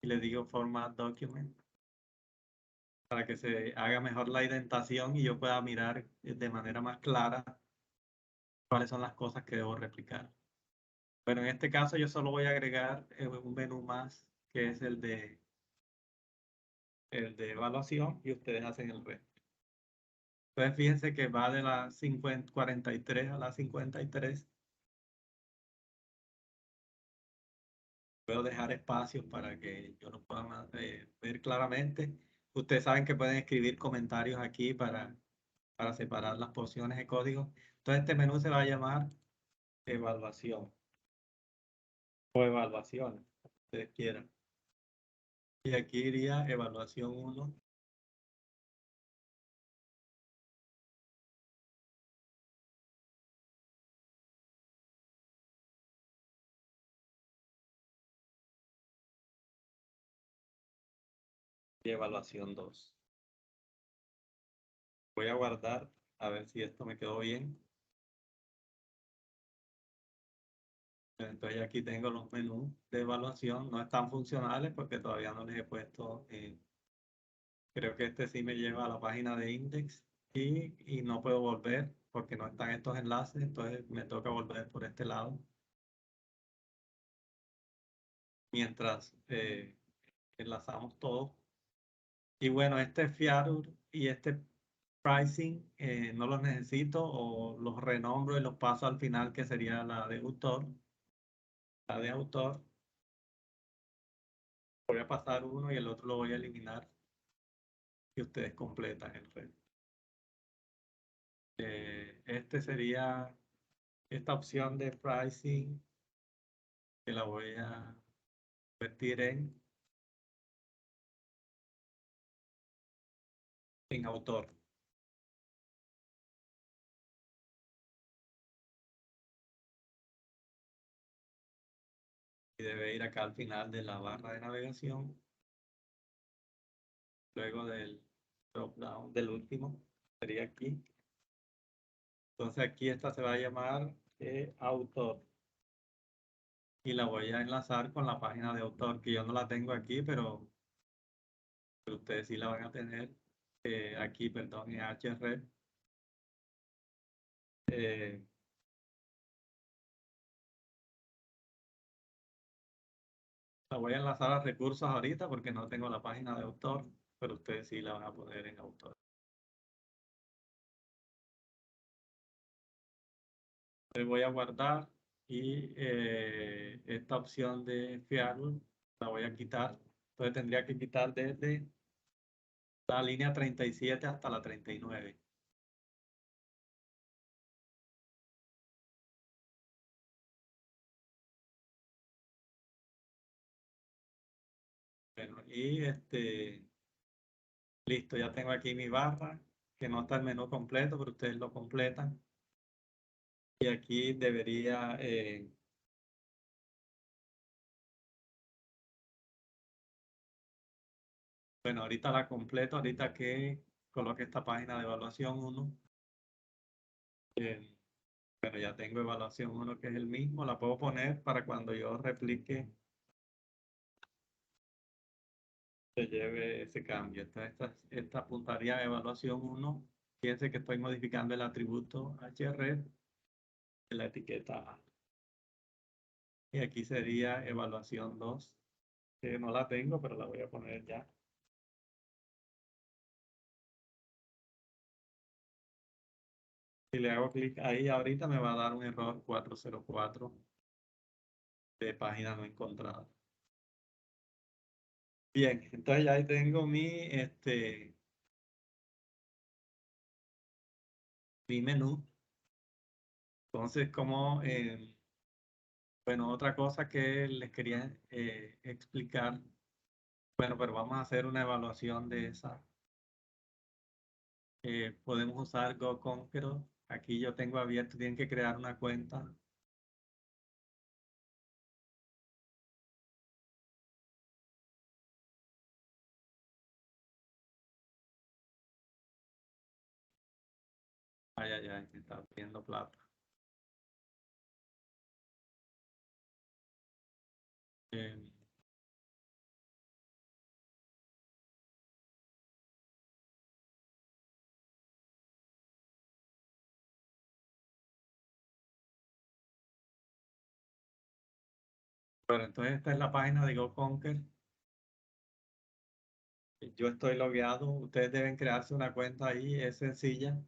y le digo Format Document para que se haga mejor la indentación y yo pueda mirar de manera más clara cuáles son las cosas que debo replicar. Pero en este caso yo solo voy a agregar un menú más, que es el de evaluación, y ustedes hacen el resto. Entonces fíjense que va de la 43 a la 53. Puedo dejar espacios para que yo lo pueda ver claramente. Ustedes saben que pueden escribir comentarios aquí para separar las porciones de código. Entonces este menú se va a llamar evaluación o evaluaciones, como ustedes quieran. Y aquí iría evaluación 1. Y evaluación 2. Voy a guardar a ver si esto me quedó bien. Entonces aquí tengo los menús de evaluación. No están funcionales porque todavía no les he puesto. Creo que este sí me lleva a la página de index y no puedo volver porque no están estos enlaces. Entonces me toca volver por este lado. Mientras enlazamos todo. Y bueno, este feature y este pricing no los necesito, o los renombro y los paso al final, que sería la de autor. La de autor. Voy a pasar uno y el otro lo voy a eliminar y ustedes completan el resto. Este sería esta opción de pricing, que la voy a convertir en autor. Y debe ir acá al final de la barra de navegación, luego del drop down del último, sería aquí. Entonces aquí esta se va a llamar autor, y la voy a enlazar con la página de autor, que yo no la tengo aquí, pero ustedes sí la van a tener aquí, perdón, en href. La voy a enlazar a recursos ahorita porque no tengo la página de autor, pero ustedes sí la van a poner en autor. Le voy a guardar y esta opción de Fiagro la voy a quitar. Entonces tendría que quitar desde la línea 37 hasta la 39. Bueno, y listo, ya tengo aquí mi barra, que no está el menú completo, pero ustedes lo completan. Y aquí debería, bueno, ahorita la completo, ahorita que coloque esta página de evaluación 1. Bueno, ya tengo evaluación 1 que es el mismo, la puedo poner para cuando yo replique se lleve ese cambio. Entonces, esta apuntaría a evaluación 1. Fíjense que estoy modificando el atributo href de la etiqueta A. Y aquí sería evaluación 2, que no la tengo, pero la voy a poner ya. Si le hago clic ahí ahorita me va a dar un error 404 de página no encontrada. Bien, entonces ya ahí tengo mi menú. Entonces, como, bueno, otra cosa que les quería explicar, bueno, pero vamos a hacer una evaluación de esa. Podemos usar GoConqueror. Aquí yo tengo abierto, tienen que crear una cuenta. Ay, ay, ay, me está pidiendo plata. Eh, bueno, entonces esta es la página de GoConquer. Yo estoy logueado. Ustedes deben crearse una cuenta ahí, es sencilla.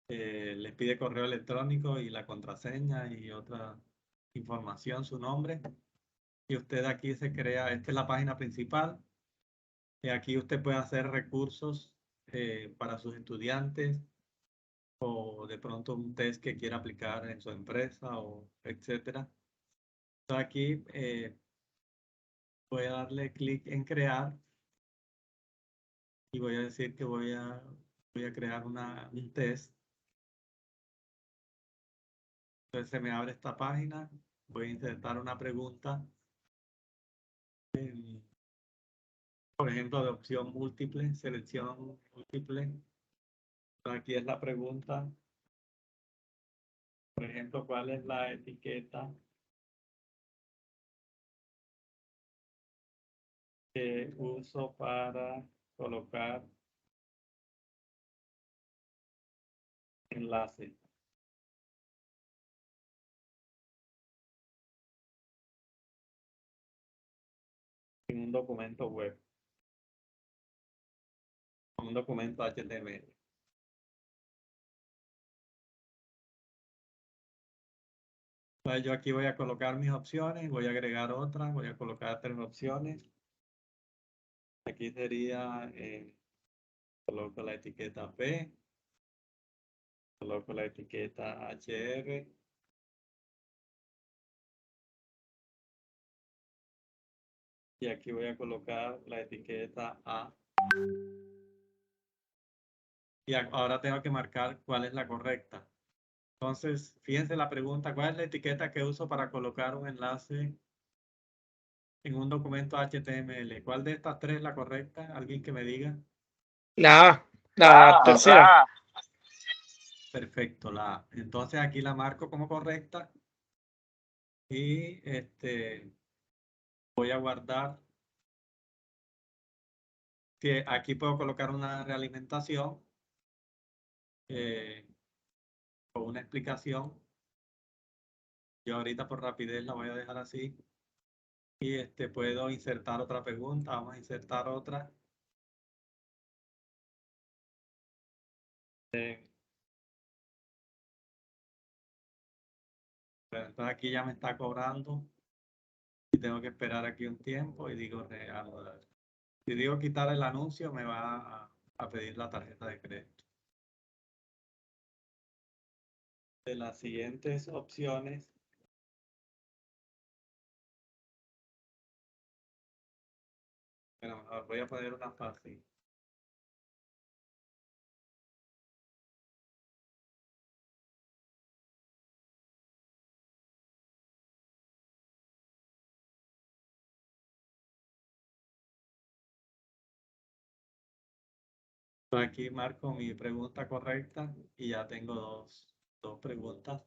Les pide correo electrónico y la contraseña y otra información, su nombre. Y usted aquí se crea, esta es la página principal. Y aquí usted puede hacer recursos para sus estudiantes o de pronto un test que quiera aplicar en su empresa o etcétera. Entonces aquí voy a darle clic en crear y voy a decir que voy a crear un test. Entonces se me abre esta página, voy a insertar una pregunta, por ejemplo, de opción múltiple, selección múltiple. Aquí es la pregunta, por ejemplo, ¿cuál es la etiqueta que uso para colocar enlace? En un documento web, un documento HTML. Entonces yo aquí voy a colocar mis opciones, voy a agregar otras, voy a colocar 3 opciones. Aquí sería, coloco la etiqueta P, coloco la etiqueta HR, y aquí voy a colocar la etiqueta A. Y ahora tengo que marcar cuál es la correcta. Entonces, fíjense la pregunta, ¿cuál es la etiqueta que uso para colocar un enlace en un documento HTML? ¿Cuál de estas 3 es la correcta? ¿Alguien que me diga? La A, la tercera. Perfecto, la A. Entonces aquí la marco como correcta y voy a guardar. Que aquí puedo colocar una realimentación o una explicación. Yo ahorita por rapidez la voy a dejar así. Y puedo insertar otra pregunta. Vamos a insertar otra. Pero entonces aquí ya me está cobrando y tengo que esperar aquí un tiempo y digo reanudar. Si digo quitar el anuncio, me va a pedir la tarjeta de crédito. De las siguientes opciones, bueno, voy a poner una fácil. Aquí marco mi pregunta correcta y ya tengo dos preguntas.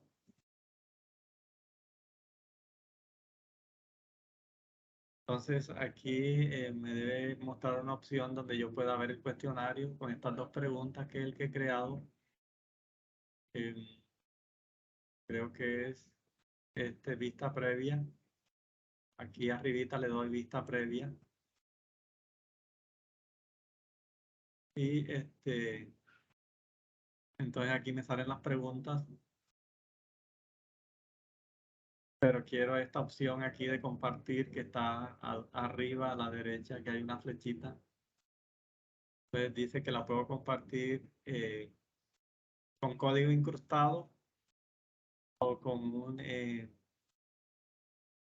Entonces aquí me debe mostrar una opción donde yo pueda ver el cuestionario con estas dos preguntas que es el que he creado. Creo que es vista previa. Aquí arribita le doy vista previa. Y entonces aquí me salen las preguntas. Pero quiero esta opción aquí de compartir que está arriba a la derecha, que hay una flechita. Entonces dice que la puedo compartir con código incrustado o con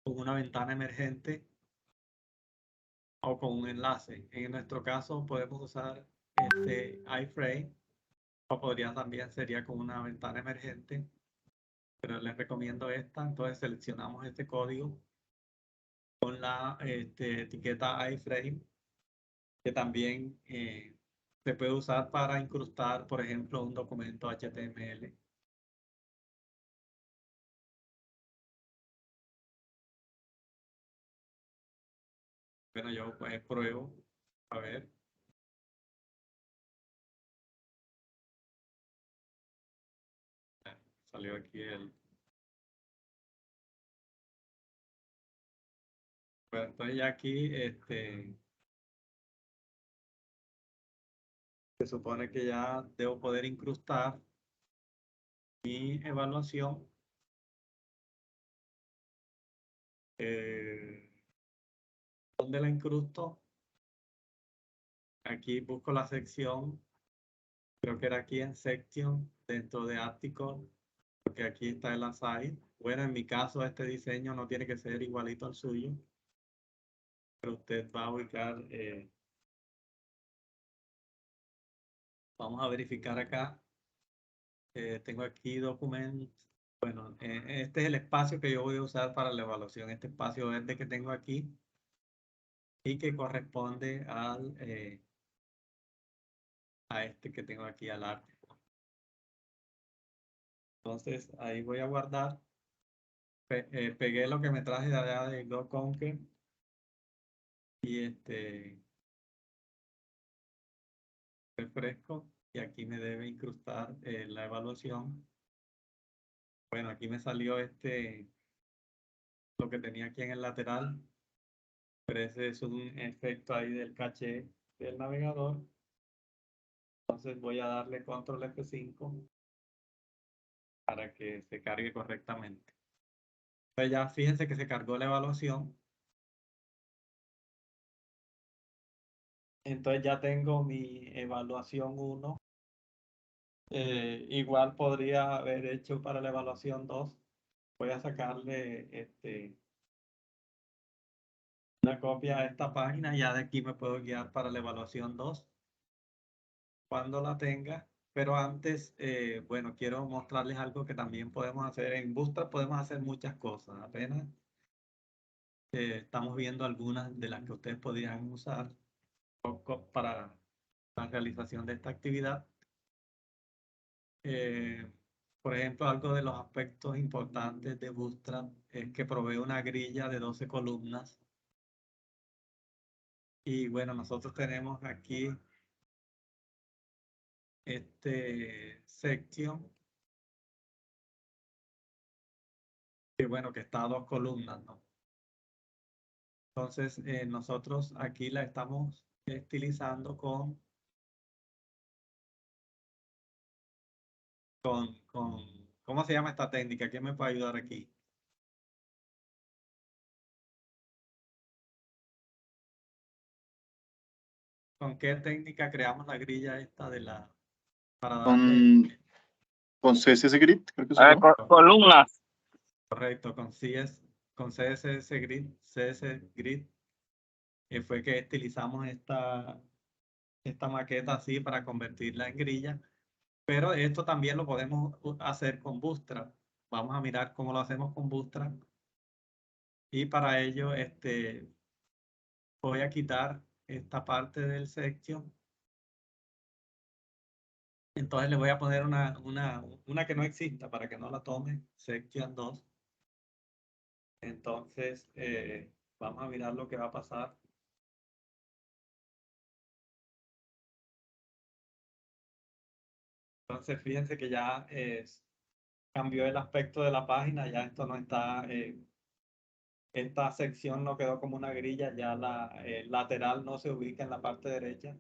una ventana emergente o con un enlace. En nuestro caso podemos usar iframe o podría también sería con una ventana emergente, pero les recomiendo esta. Entonces seleccionamos este código con la etiqueta iframe, que también se puede usar para incrustar, por ejemplo, un documento HTML. Bueno, yo pues pruebo, a ver. Salió aquí Bueno, entonces ya aquí se supone que ya debo poder incrustar mi evaluación. ¿Dónde la incrusto? Aquí busco la sección, creo que era aquí en Section, dentro de Article, porque aquí está el aside. Bueno, en mi caso este diseño no tiene que ser igualito al suyo, pero usted va a ubicar, vamos a verificar acá. Tengo aquí document. Bueno, este es el espacio que yo voy a usar para la evaluación, este espacio verde que tengo aquí y que corresponde a este que tengo aquí al arte. Entonces ahí voy a guardar. Pegué lo que me traje de allá de GoConquer y refresco y aquí me debe incrustar la evaluación. Bueno, aquí me salió lo que tenía aquí en el lateral, pero ese es un efecto ahí del caché del navegador. Entonces voy a darle control F5 para que se cargue correctamente. Pues ya fíjense que se cargó la evaluación. Entonces ya tengo mi evaluación 1. Igual podría haber hecho para la evaluación 2. Voy a sacarle una copia a esta página y ya de aquí me puedo guiar para la evaluación 2 cuando la tenga. Pero antes, bueno, quiero mostrarles algo que también podemos hacer. En Bootstrap podemos hacer muchas cosas. Apenas estamos viendo algunas de las que ustedes podrían usar para la realización de esta actividad. Por ejemplo, algo de los aspectos importantes de Bootstrap es que provee una grilla de 12 columnas. Y bueno, nosotros tenemos aquí section, que bueno, que está a 2 columnas, ¿no? Entonces, nosotros aquí la estamos estilizando con ¿cómo se llama esta técnica? ¿Quién me puede ayudar aquí? ¿Con qué técnica creamos la grilla esta para darle? Con CSS Grid, creo que se A ver, llama. columnas. Correcto, con CSS Grid fue que estilizamos esta maqueta así para convertirla en grilla. Pero esto también lo podemos hacer con Bootstrap. Vamos a mirar cómo lo hacemos con Bootstrap. Y para ello voy a quitar esta parte del section. Entonces le voy a poner una que no exista para que no la tome, section 2. Entonces vamos a mirar lo que va a pasar. Entonces fíjense que ya cambió el aspecto de la página, ya esto no está, esta sección no quedó como una grilla, ya la lateral no se ubica en la parte derecha,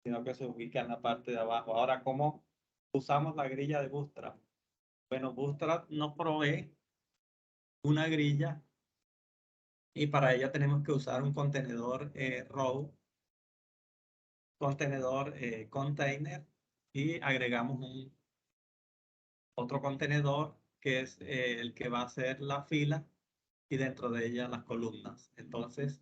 sino que se ubica en la parte de abajo. Ahora, ¿cómo usamos la grilla de Bootstrap? Bueno, Bootstrap nos provee una grilla y para ella tenemos que usar un contenedor row, contenedor container, y agregamos otro contenedor que es el que va a ser la fila y dentro de ella las columnas. Entonces,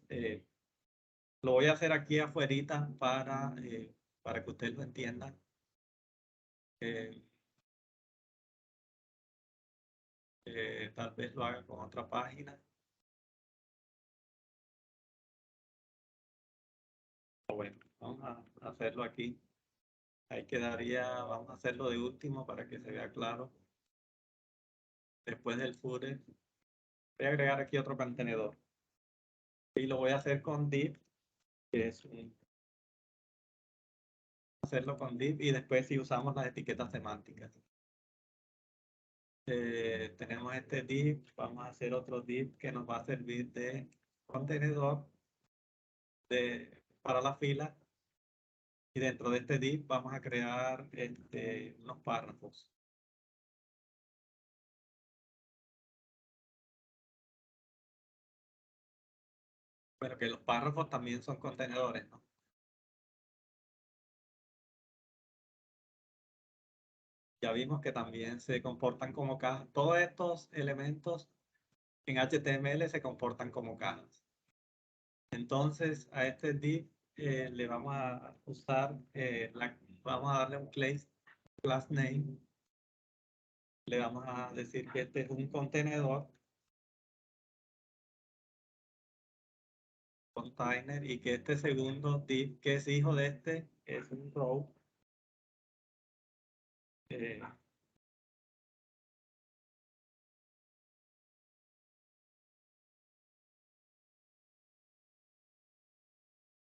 lo voy a hacer aquí afuerita para que ustedes lo entiendan. Tal vez lo haga con otra página. Bueno, vamos a hacerlo aquí. Ahí quedaría, vamos a hacerlo de último para que se vea claro. Después del footer, voy a agregar aquí otro contenedor. Y lo voy a hacer con div, que es hacerlo con div y después si usamos las etiquetas semánticas. Tenemos este div, vamos a hacer otro div que nos va a servir de contenedor para la fila. Y dentro de este div vamos a crear unos párrafos. Pero que los párrafos también son contenedores, ¿no? Ya vimos que también se comportan como cajas. Todos estos elementos en HTML se comportan como cajas. Entonces, a este div le vamos a usar, vamos a darle un class name. Le vamos a decir que este es un contenedor, container, y que este segundo div, que es hijo de este, es un row.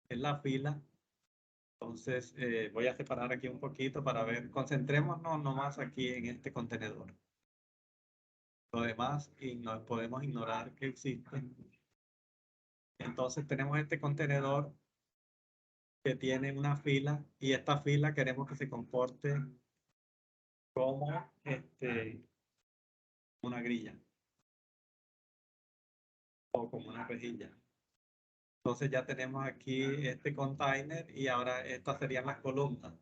Es la fila. Entonces voy a separar aquí un poquito para ver, concentrémonos nomás aquí en este contenedor. Lo demás podemos ignorar que existe. Entonces tenemos este contenedor que tiene una fila y esta fila queremos que se comporte como una grilla o como una rejilla. Entonces ya tenemos aquí este container y ahora estas serían las columnas.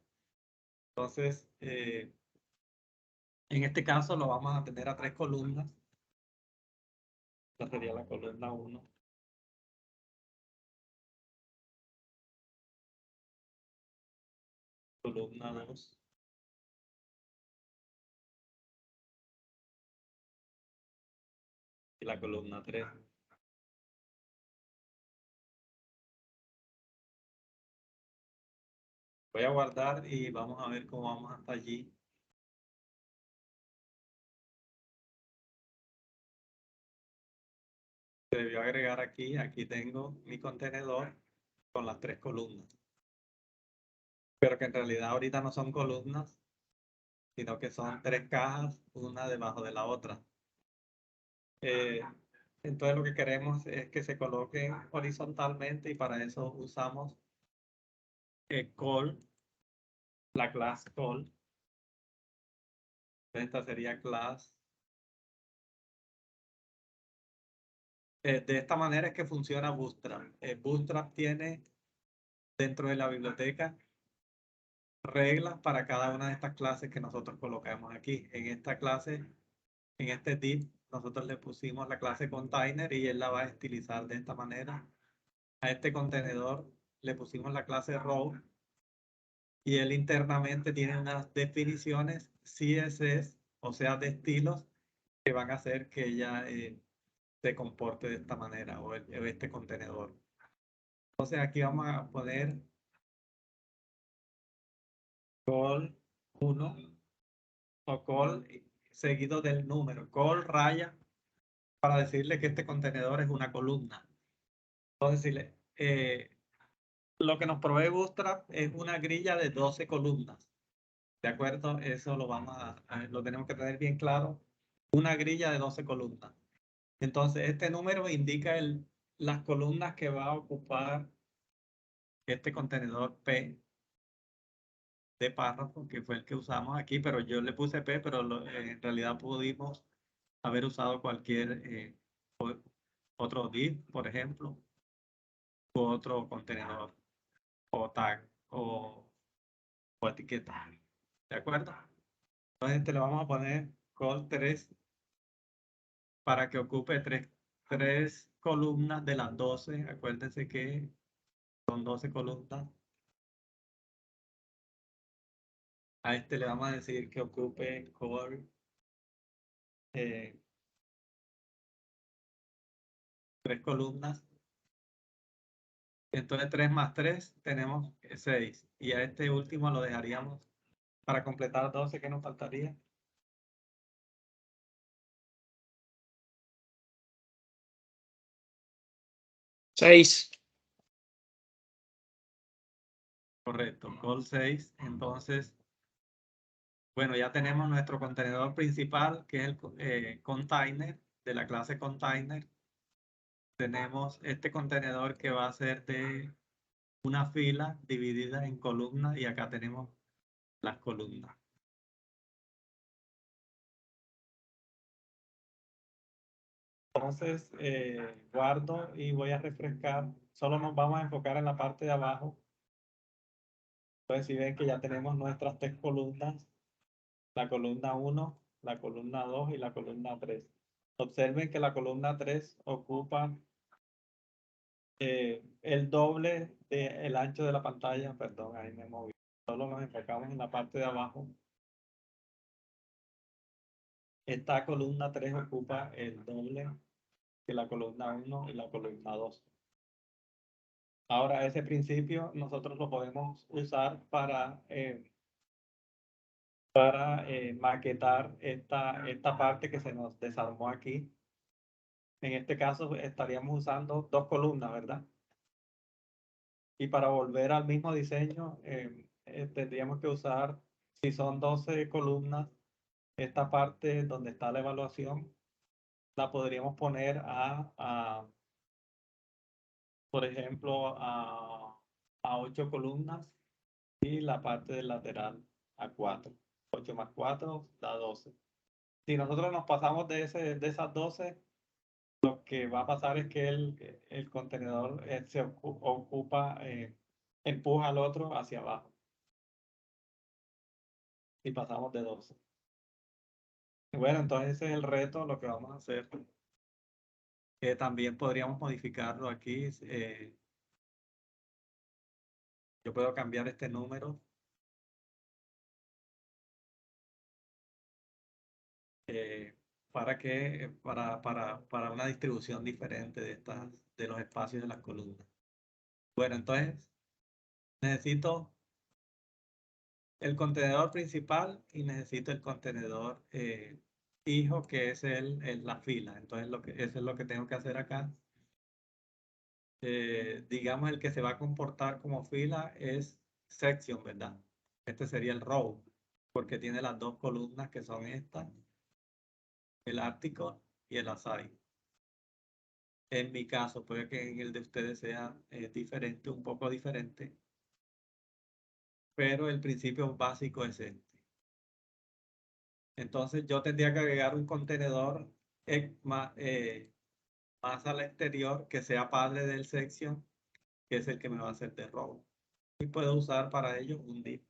Entonces, en este caso lo vamos a tener a 3 columnas. Esta sería la columna 1. Columna 2. Y la columna 3. Voy a guardar y vamos a ver cómo vamos hasta allí. Se debió agregar aquí. Aquí tengo mi contenedor con las 3 columnas. Pero que en realidad ahorita no son columnas, sino que son 3 cajas, una debajo de la otra. Entonces lo que queremos es que se coloquen horizontalmente y para eso usamos call, la clase call. Esta sería class. De esta manera es que funciona Bootstrap. Bootstrap tiene dentro de la biblioteca reglas para cada una de estas clases que nosotros colocamos aquí. En esta clase, en este div, nosotros le pusimos la clase container y él la va a estilizar de esta manera. A este contenedor le pusimos la clase row y él internamente tiene unas definiciones CSS, o sea, de estilos que van a hacer que ella se comporte de esta manera o este contenedor. Entonces aquí vamos a poner call 1 o call seguido del número. Call raya para decirle que este contenedor es una columna. Entonces, lo que nos provee Bootstrap es una grilla de 12 columnas. ¿De acuerdo? Eso lo tenemos que tener bien claro. Una grilla de 12 columnas. Entonces, este número indica las columnas que va a ocupar este contenedor P de párrafo, que fue el que usamos aquí, pero yo le puse P, pero en realidad pudimos haber usado cualquier otro div, por ejemplo, u otro contenedor, o tag, o etiqueta. ¿De acuerdo? Entonces, le vamos a poner call 3 para que ocupe tres columnas de las 12. Acuérdense que son 12 columnas. A este le vamos a decir que ocupe call 3 columnas. Entonces 3 más 3 tenemos 6. Y a este último lo dejaríamos para completar 12, que nos faltaría. Seis. Correcto, call 6. Entonces, bueno, ya tenemos nuestro contenedor principal, que es el container de la clase container. Tenemos este contenedor que va a ser de una fila dividida en columnas y acá tenemos las columnas. Entonces, guardo y voy a refrescar. Solo nos vamos a enfocar en la parte de abajo. Entonces, si ven que ya tenemos nuestras 3 columnas, la columna 1, la columna 2 y la columna 3. Observen que la columna 3 ocupa el doble del ancho de la pantalla. Perdón, ahí me moví. Solo nos enfocamos en la parte de abajo. Esta columna 3 ocupa el doble que la columna 1 y la columna 2. Ahora, ese principio nosotros lo podemos usar para maquetar esta parte que se nos desarmó aquí. En este caso estaríamos usando 2 columnas, ¿verdad? Y para volver al mismo diseño, tendríamos que usar, si son 12 columnas, esta parte donde está la evaluación, la podríamos poner por ejemplo, a 8 columnas y la parte del lateral a 4. 8 más 4 da 12. Si nosotros nos pasamos de esas 12, lo que va a pasar es que el contenedor se ocupa, empuja al otro hacia abajo. Y pasamos de 12. Bueno, entonces ese es el reto, lo que vamos a hacer. También podríamos modificarlo aquí. Yo puedo cambiar este número. Para una distribución diferente de los espacios de las columnas. Bueno, entonces necesito el contenedor principal y necesito el contenedor hijo, que es la fila. Entonces eso es lo que tengo que hacer acá. Digamos, el que se va a comportar como fila es section, ¿verdad? Este sería el row, porque tiene las 2 columnas que son estas, el article y el aside. En mi caso, puede que en el de ustedes sea diferente, un poco diferente, pero el principio básico es este. Entonces yo tendría que agregar un contenedor más al exterior que sea padre del section, que es el que me va a hacer de robo. Y puedo usar para ello un div.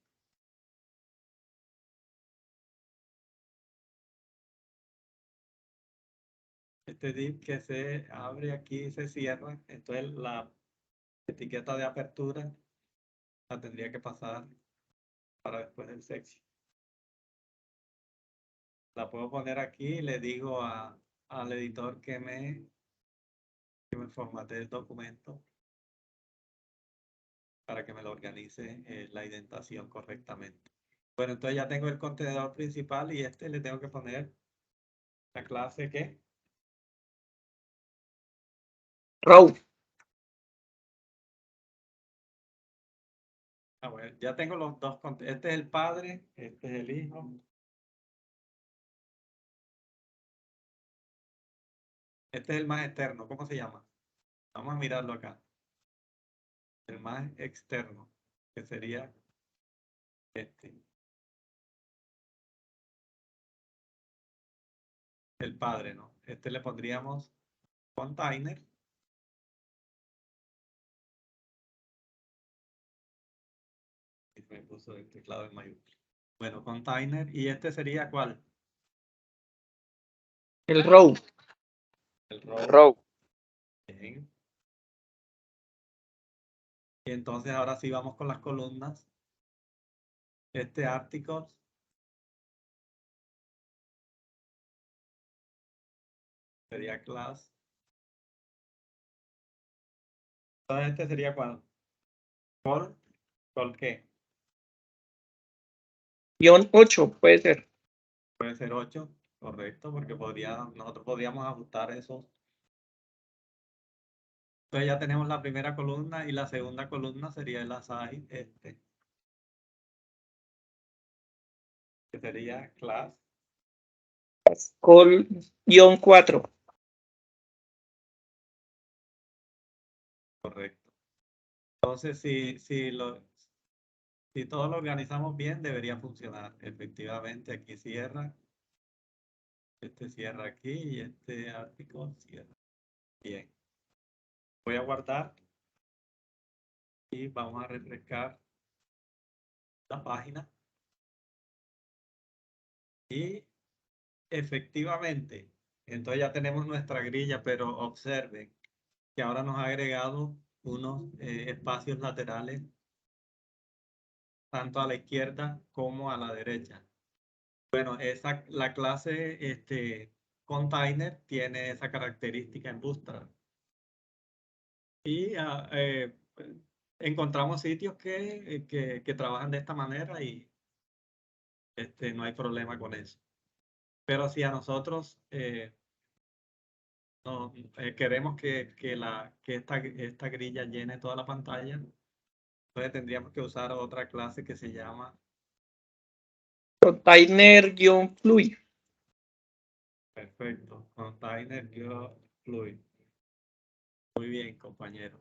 Este div que se abre aquí y se cierra, entonces la etiqueta de apertura la tendría que pasar para después del section. La puedo poner aquí y le digo al editor que me formatee el documento para que me lo organice la indentación correctamente. Bueno, entonces ya tengo el contenedor principal y le tengo que poner la clase que Row. bueno, ya tengo los dos. Este es el padre, este es el hijo. Este es el más externo. ¿Cómo se llama? Vamos a mirarlo acá. El más externo, que sería este. El padre, ¿no? Este le pondríamos container. Y me puso el teclado en mayúscula. Bueno, container. ¿Y este sería cuál? El row. El row. Row. Bien. Y entonces ahora sí vamos con las columnas. Este articles. Sería class. Entonces este sería cuál. ¿Col qué? -8 puede ser. Puede ser 8, correcto, porque nosotros podríamos ajustar esos. Entonces ya tenemos la primera columna y la segunda columna sería el aside, que sería class. Col -4. Correcto. Entonces, si todo lo organizamos bien, debería funcionar. Efectivamente, aquí cierra. Este cierra aquí y este artículo cierra. Bien. Voy a guardar y vamos a refrescar la página. Y efectivamente, entonces ya tenemos nuestra grilla, pero observen que ahora nos ha agregado unos espacios laterales tanto a la izquierda como a la derecha. Bueno, la clase container tiene esa característica en Bootstrap. Y encontramos sitios que trabajan de esta manera y no hay problema con eso. Pero si a nosotros queremos que esta grilla llene toda la pantalla, entonces tendríamos que usar otra clase que se llama Container-fluid. perfecto, container-fluid. Muy bien, compañero.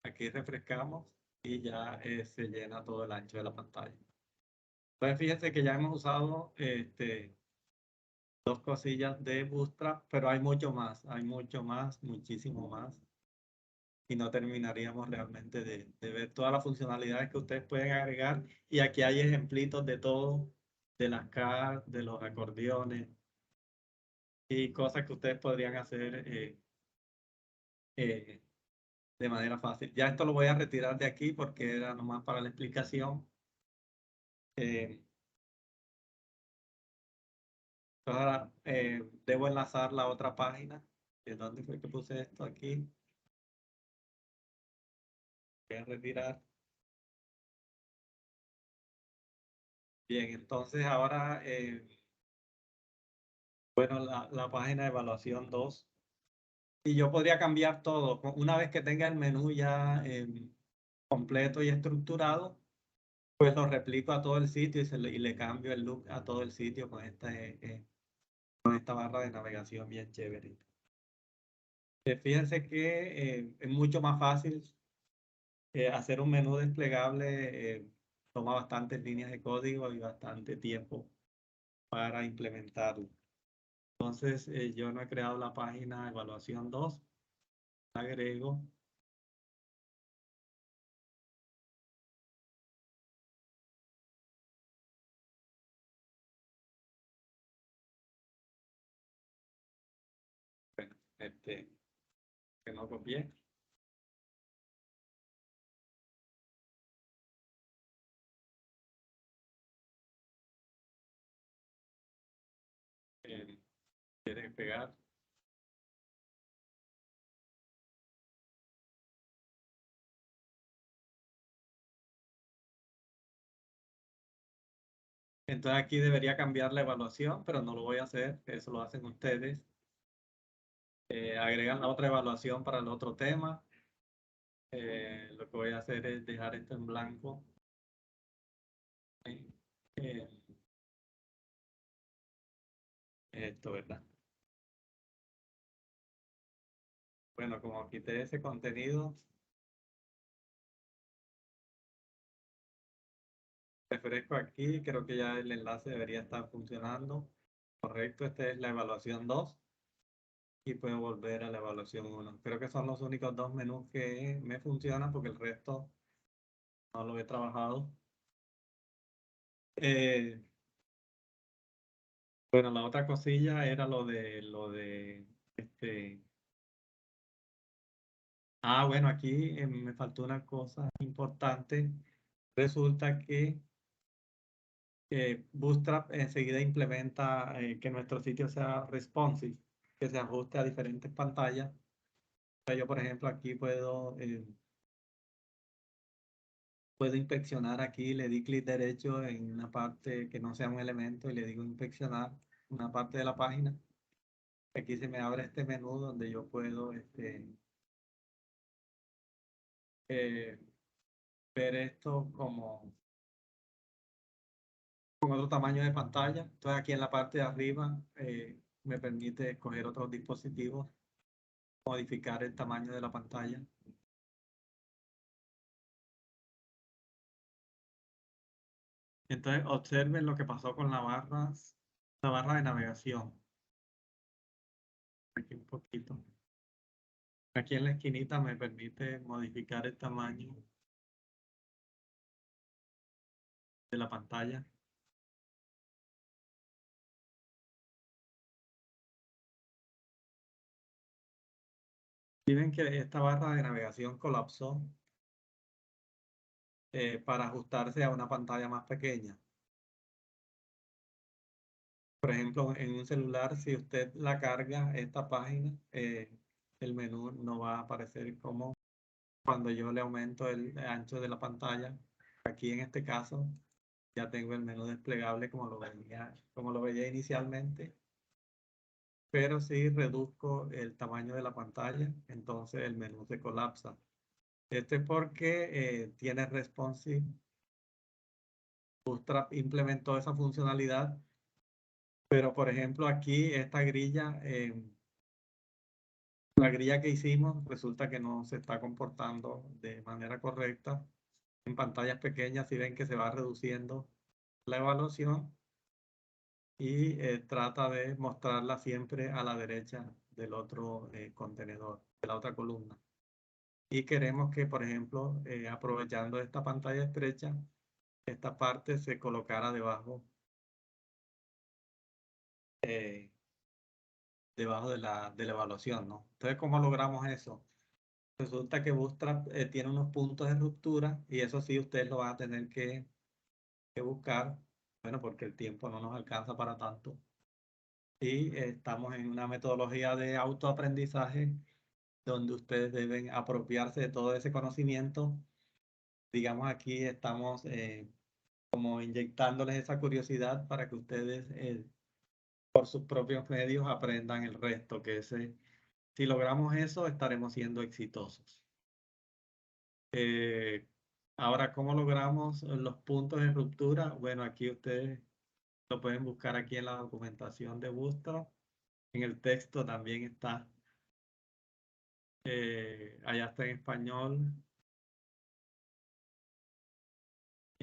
Aquí refrescamos y ya se llena todo el ancho de la pantalla. Entonces fíjense que ya hemos usado dos cosillas de Bootstrap, pero hay mucho más, muchísimo más. Y no terminaríamos realmente de ver todas las funcionalidades que ustedes pueden agregar. Y aquí hay ejemplitos de todo, de las cards, de los acordeones y cosas que ustedes podrían hacer de manera fácil. Ya esto lo voy a retirar de aquí porque era nomás para la explicación. Ahora debo enlazar la otra página. ¿De dónde fue que puse esto aquí? Voy a retirar. Bien, entonces ahora, bueno, la página de evaluación 2. Y yo podría cambiar todo. Una vez que tenga el menú ya completo y estructurado, pues lo replico a todo el sitio y le cambio el look a todo el sitio con esta barra de navegación bien chévere. Fíjense que es mucho más fácil hacer un menú desplegable, toma bastantes líneas de código y bastante tiempo para implementarlo. Entonces, yo no he creado la página evaluación 2, la agrego. Bueno, que no copié. ¿Quieres pegar? Entonces aquí debería cambiar la evaluación, pero no lo voy a hacer, eso lo hacen ustedes. Agregan la otra evaluación para el otro tema. Lo que voy a hacer es dejar esto en blanco. Esto, ¿verdad? Bueno, como quité ese contenido, refresco aquí, creo que ya el enlace debería estar funcionando. Correcto, esta es la evaluación 2 y puedo volver a la evaluación 1. Creo que son los únicos dos menús que me funcionan porque el resto no lo he trabajado. Bueno, la otra cosilla era lo de bueno, aquí me faltó una cosa importante. Resulta que Bootstrap enseguida implementa que nuestro sitio sea responsive, que se ajuste a diferentes pantallas. O sea, yo, por ejemplo, aquí puedo inspeccionar aquí, le di clic derecho en una parte que no sea un elemento y le digo inspeccionar una parte de la página. Aquí se me abre este menú donde yo puedo ver esto como con otro tamaño de pantalla. Entonces aquí en la parte de arriba me permite escoger otros dispositivos, modificar el tamaño de la pantalla. Entonces observen lo que pasó con la barra de navegación. Aquí un poquito. Aquí en la esquinita me permite modificar el tamaño de la pantalla. Si ven que esta barra de navegación colapsó para ajustarse a una pantalla más pequeña. Por ejemplo, en un celular, si usted la carga, esta página, el menú no va a aparecer como cuando yo le aumento el ancho de la pantalla. Aquí en este caso ya tengo el menú desplegable como lo veía inicialmente, pero si reduzco el tamaño de la pantalla, entonces el menú se colapsa. Esto es porque tiene responsive. Bootstrap implementó esa funcionalidad, pero por ejemplo aquí esta grilla, la grilla que hicimos resulta que no se está comportando de manera correcta. En pantallas pequeñas si ven que se va reduciendo la evaluación y trata de mostrarla siempre a la derecha del otro contenedor, de la otra columna. Y queremos que, por ejemplo, aprovechando esta pantalla estrecha, esta parte se colocara debajo de la evaluación, ¿no? Entonces, ¿cómo logramos eso? Resulta que Bootstrap tiene unos puntos de ruptura y eso sí ustedes lo van a tener que buscar, bueno, porque el tiempo no nos alcanza para tanto. Y estamos en una metodología de autoaprendizaje donde ustedes deben apropiarse de todo ese conocimiento. Digamos, aquí estamos como inyectándoles esa curiosidad para que ustedes por sus propios medios aprendan el resto, si logramos eso estaremos siendo exitosos. Ahora, ¿cómo logramos los puntos de ruptura? Bueno, aquí ustedes lo pueden buscar aquí en la documentación de Bootstrap. En el texto también está. Allá está en español.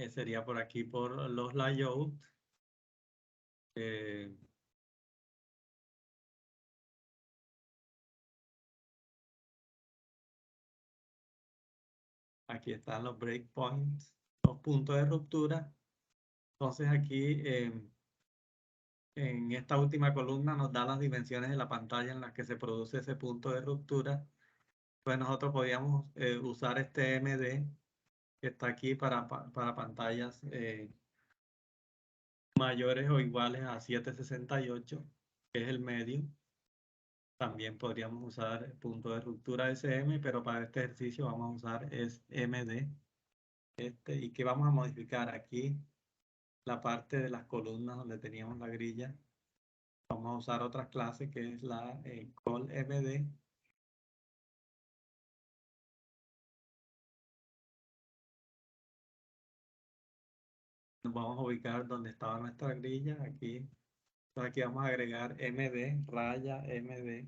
Sería por aquí por los layouts. Aquí están los breakpoints, los puntos de ruptura. Entonces aquí en esta última columna nos da las dimensiones de la pantalla en las que se produce ese punto de ruptura. Pues nosotros podríamos usar este MD que está aquí para pantallas mayores o iguales a 768, que es el medio. También podríamos usar el punto de ruptura SM, pero para este ejercicio vamos a usar es MD. Y que vamos a modificar aquí la parte de las columnas donde teníamos la grilla. Vamos a usar otras clases que es la call MD. Nos vamos a ubicar donde estaba nuestra grilla, aquí. Entonces aquí vamos a agregar MD, raya MD,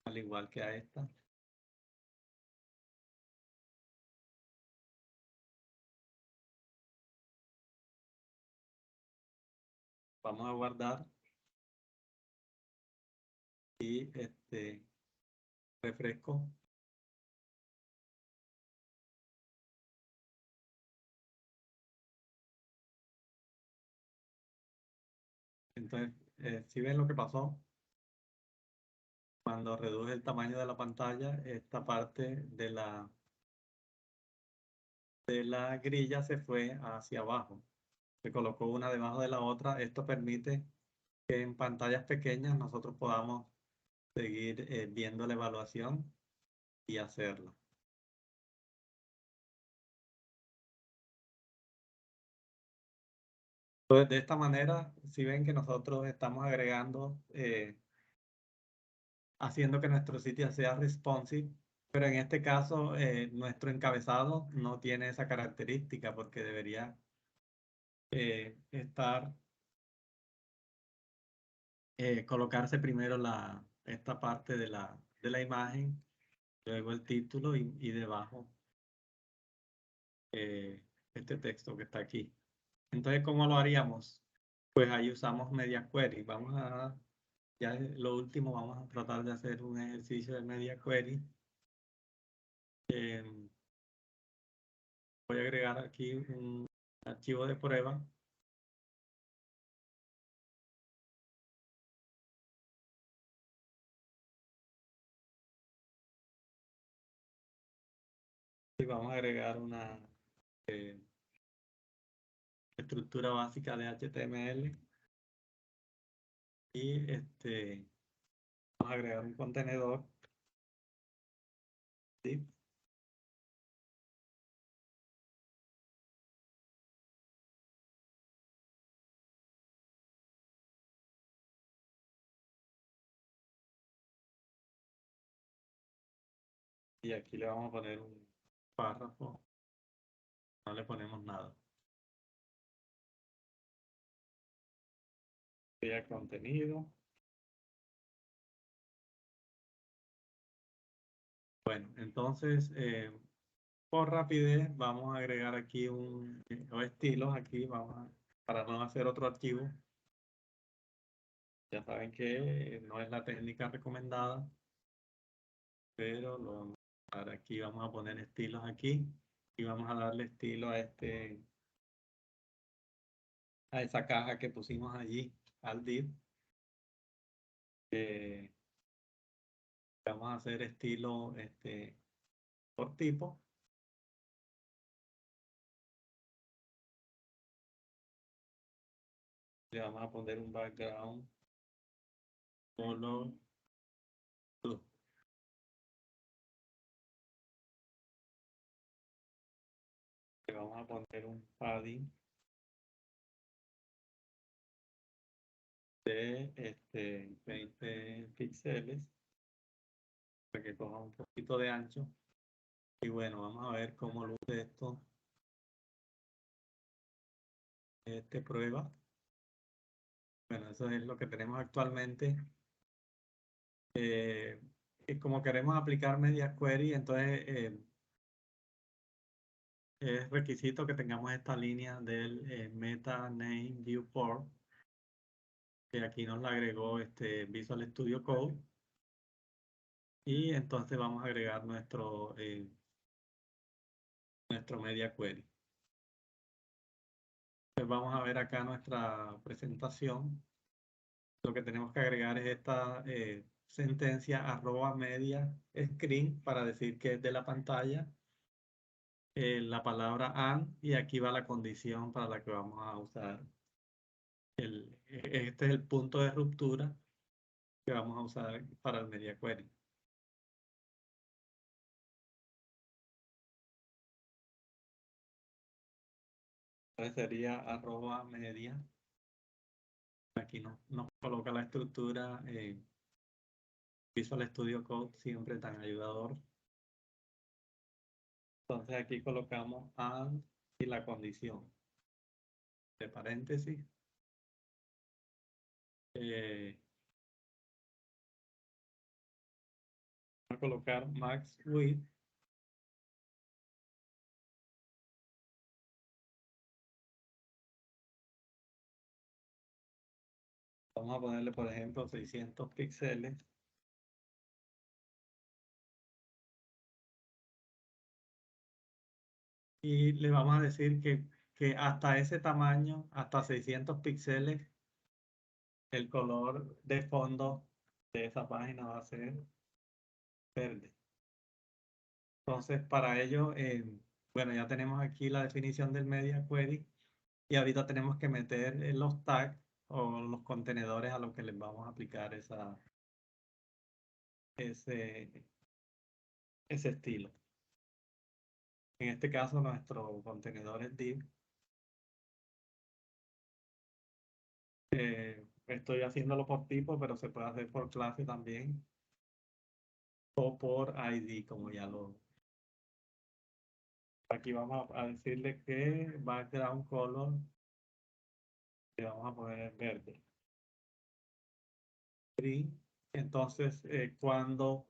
al igual que a esta. Vamos a guardar y refresco. Entonces, si ven lo que pasó, cuando reduje el tamaño de la pantalla, esta parte de la grilla se fue hacia abajo. Se colocó una debajo de la otra. Esto permite que en pantallas pequeñas nosotros podamos seguir viendo la evaluación y hacerla. Entonces, de esta manera, si ven que nosotros estamos agregando, haciendo que nuestro sitio sea responsive, pero en este caso nuestro encabezado no tiene esa característica porque debería colocarse primero esta parte de la imagen, luego el título y debajo este texto que está aquí. Entonces, ¿cómo lo haríamos? Pues ahí usamos Media Query. Ya lo último, vamos a tratar de hacer un ejercicio de Media Query. Voy a agregar aquí un archivo de prueba. Y vamos a agregar una estructura básica de HTML. Y vamos a agregar un contenedor. ¿Sí? Y aquí le vamos a poner un párrafo. No le ponemos nada. Crea contenido. Bueno, entonces, por rapidez, vamos a agregar aquí los estilos. Aquí para no hacer otro archivo. Ya saben que no es la técnica recomendada, pero lo vamos a dar aquí. Vamos a poner estilos aquí y vamos a darle estilo a esa caja que pusimos allí, al div. Vamos a hacer estilo por tipo. Le vamos a poner un background color blue. Le vamos a poner un padding de 20 píxeles para que coja un poquito de ancho. Y bueno, vamos a ver cómo luce esto. Prueba. Bueno, eso es lo que tenemos actualmente. Y como queremos aplicar Media Query, entonces es requisito que tengamos esta línea del meta name viewport, que aquí nos la agregó Visual Studio Code. Y entonces vamos a agregar nuestro Media Query. Pues vamos a ver acá nuestra presentación. Lo que tenemos que agregar es esta sentencia @media screen para decir que es de la pantalla. La palabra and, y aquí va la condición para la que vamos a usar. Este es el punto de ruptura que vamos a usar para el Media Query. Entonces sería @media. Aquí nos coloca la estructura Visual Studio Code, siempre tan ayudador. Entonces aquí colocamos and y la condición de paréntesis. Vamos a colocar max width. Vamos a ponerle, por ejemplo, 600 píxeles. Y le vamos a decir que hasta ese tamaño, hasta 600 píxeles, el color de fondo de esa página va a ser verde. Entonces, para ello, bueno, ya tenemos aquí la definición del Media Query y ahorita tenemos que meter los tags o los contenedores a los que les vamos a aplicar ese estilo. En este caso, nuestro contenedor es div. Estoy haciéndolo por tipo, pero se puede hacer por clase también. O por ID, como ya lo... Aquí vamos a decirle que background color le vamos a poner verde. Entonces, cuando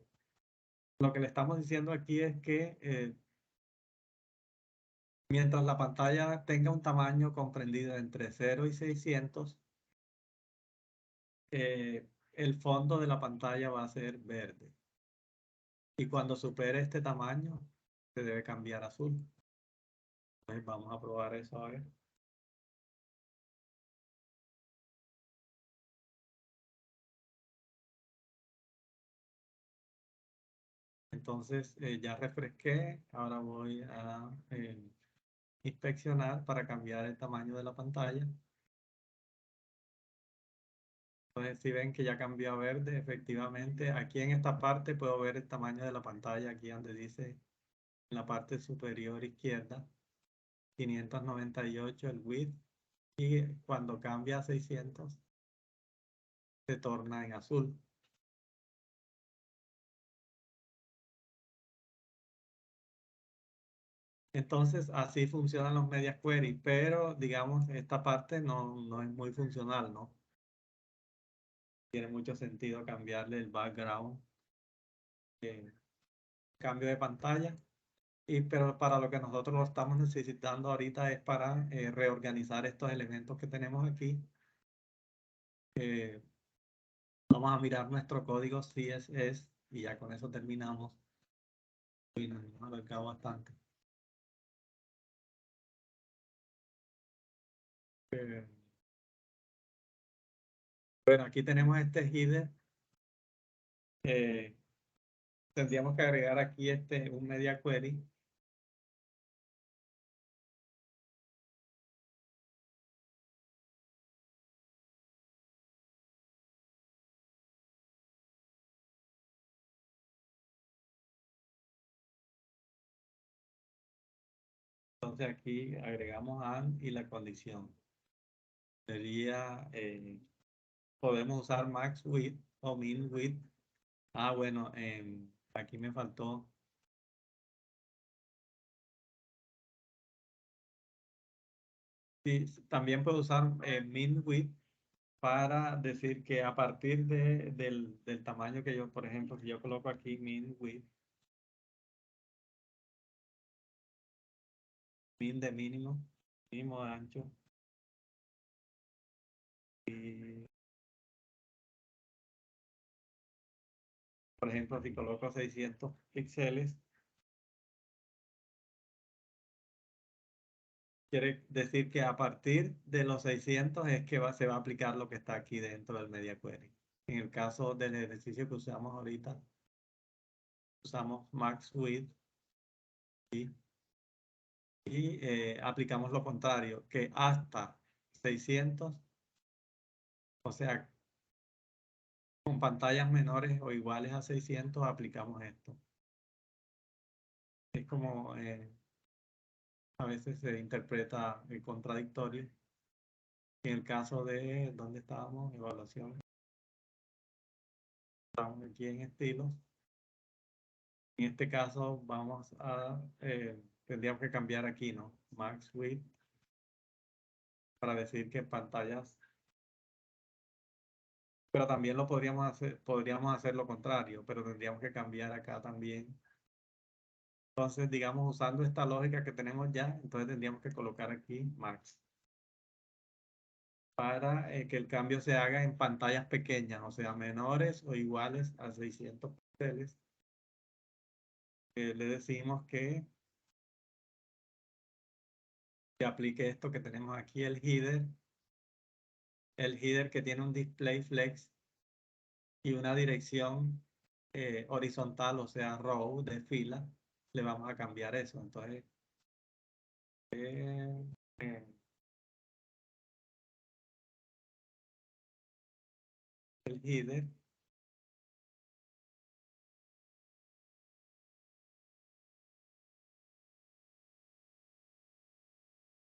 lo que le estamos diciendo aquí es que mientras la pantalla tenga un tamaño comprendido entre 0 y 600, el fondo de la pantalla va a ser verde. Y cuando supere este tamaño, se debe cambiar a azul. Entonces, vamos a probar eso a ver. Entonces, ya refresqué. Ahora voy a inspeccionar para cambiar el tamaño de la pantalla. Entonces, si ven que ya cambió a verde, efectivamente, aquí en esta parte puedo ver el tamaño de la pantalla, aquí donde dice en la parte superior izquierda, 598 el width, y cuando cambia a 600, se torna en azul. Entonces, así funcionan los Media Query, pero digamos, esta parte no es muy funcional, ¿no? Tiene mucho sentido cambiarle el background, cambio de pantalla, pero para lo que nosotros lo estamos necesitando ahorita es para reorganizar estos elementos que tenemos aquí. Vamos a mirar nuestro código CSS y ya con eso terminamos. Y nos hemos alargado bastante. Bueno, aquí tenemos este header. Tendríamos que agregar aquí un Media Query. Entonces aquí agregamos and y la condición. Sería, podemos usar max width o min width. Ah, bueno, aquí me faltó Sí, también puedo usar min width para decir que a partir del tamaño que yo, por ejemplo, si yo coloco aquí min width, min de mínimo, mínimo de ancho, y por ejemplo, si coloco 600 píxeles, quiere decir que a partir de los 600 es que se va a aplicar lo que está aquí dentro del Media Query. En el caso del ejercicio que usamos ahorita, usamos max width y aplicamos lo contrario, que hasta 600, o sea, con pantallas menores o iguales a 600 aplicamos esto. Es como a veces se interpreta contradictorio. En el caso de, ¿dónde estábamos? Evaluación. Estamos aquí en estilos. En este caso vamos a, tendríamos que cambiar aquí, ¿no? Max width, para decir que pantallas, pero también lo podríamos hacer lo contrario, pero tendríamos que cambiar acá también. Entonces, digamos, usando esta lógica que tenemos ya, entonces tendríamos que colocar aquí max, para que el cambio se haga en pantallas pequeñas, o sea, menores o iguales a 600 píxeles. Le decimos que aplique esto que tenemos aquí, el header que tiene un display flex y una dirección horizontal, o sea, row de fila, le vamos a cambiar eso. Entonces, el header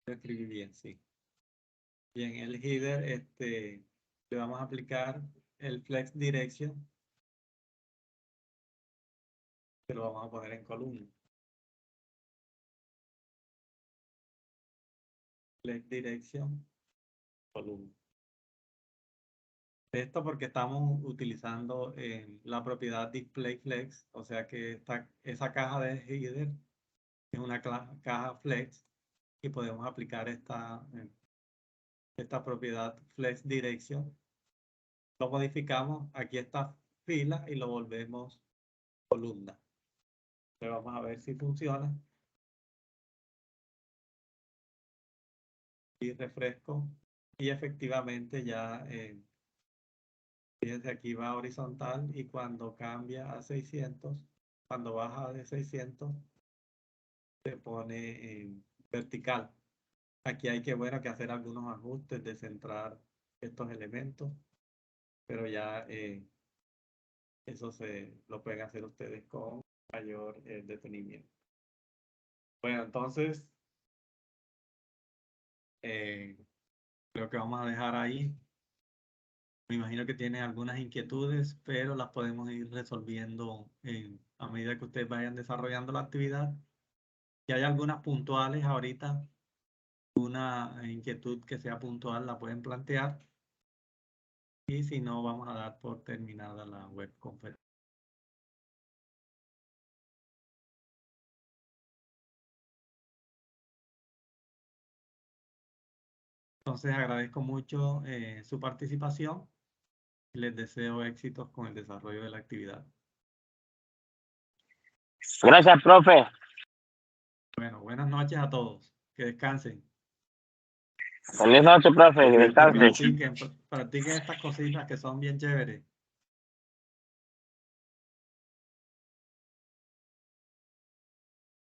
lo escribí bien, sí. Bien, el header, le vamos a aplicar el flex direction, que lo vamos a poner en columna. Flex direction, columna. Esto porque estamos utilizando la propiedad display flex, o sea que esa caja de header es una caja flex y podemos aplicar esta propiedad flex direction. Lo modificamos, aquí está fila y lo volvemos columna. Pero vamos a ver si funciona. Y refresco. Y efectivamente ya, fíjense, aquí va horizontal y cuando cambia a 600, cuando baja de 600, se pone en vertical. Aquí hay que, bueno, que hacer algunos ajustes de centrar estos elementos, pero ya eso lo pueden hacer ustedes con mayor detenimiento. Bueno, entonces, creo que vamos a dejar ahí. Me imagino que tienen algunas inquietudes, pero las podemos ir resolviendo a medida que ustedes vayan desarrollando la actividad. Si hay algunas puntuales ahorita, una inquietud que sea puntual la pueden plantear. Y si no, vamos a dar por terminada la webconferencia. Entonces agradezco mucho su participación y les deseo éxitos con el desarrollo de la actividad. Gracias, profe. Bueno, buenas noches a todos. Que descansen. Feliz noche, profe. Que descanse. Practiquen estas cositas que son bien chéveres.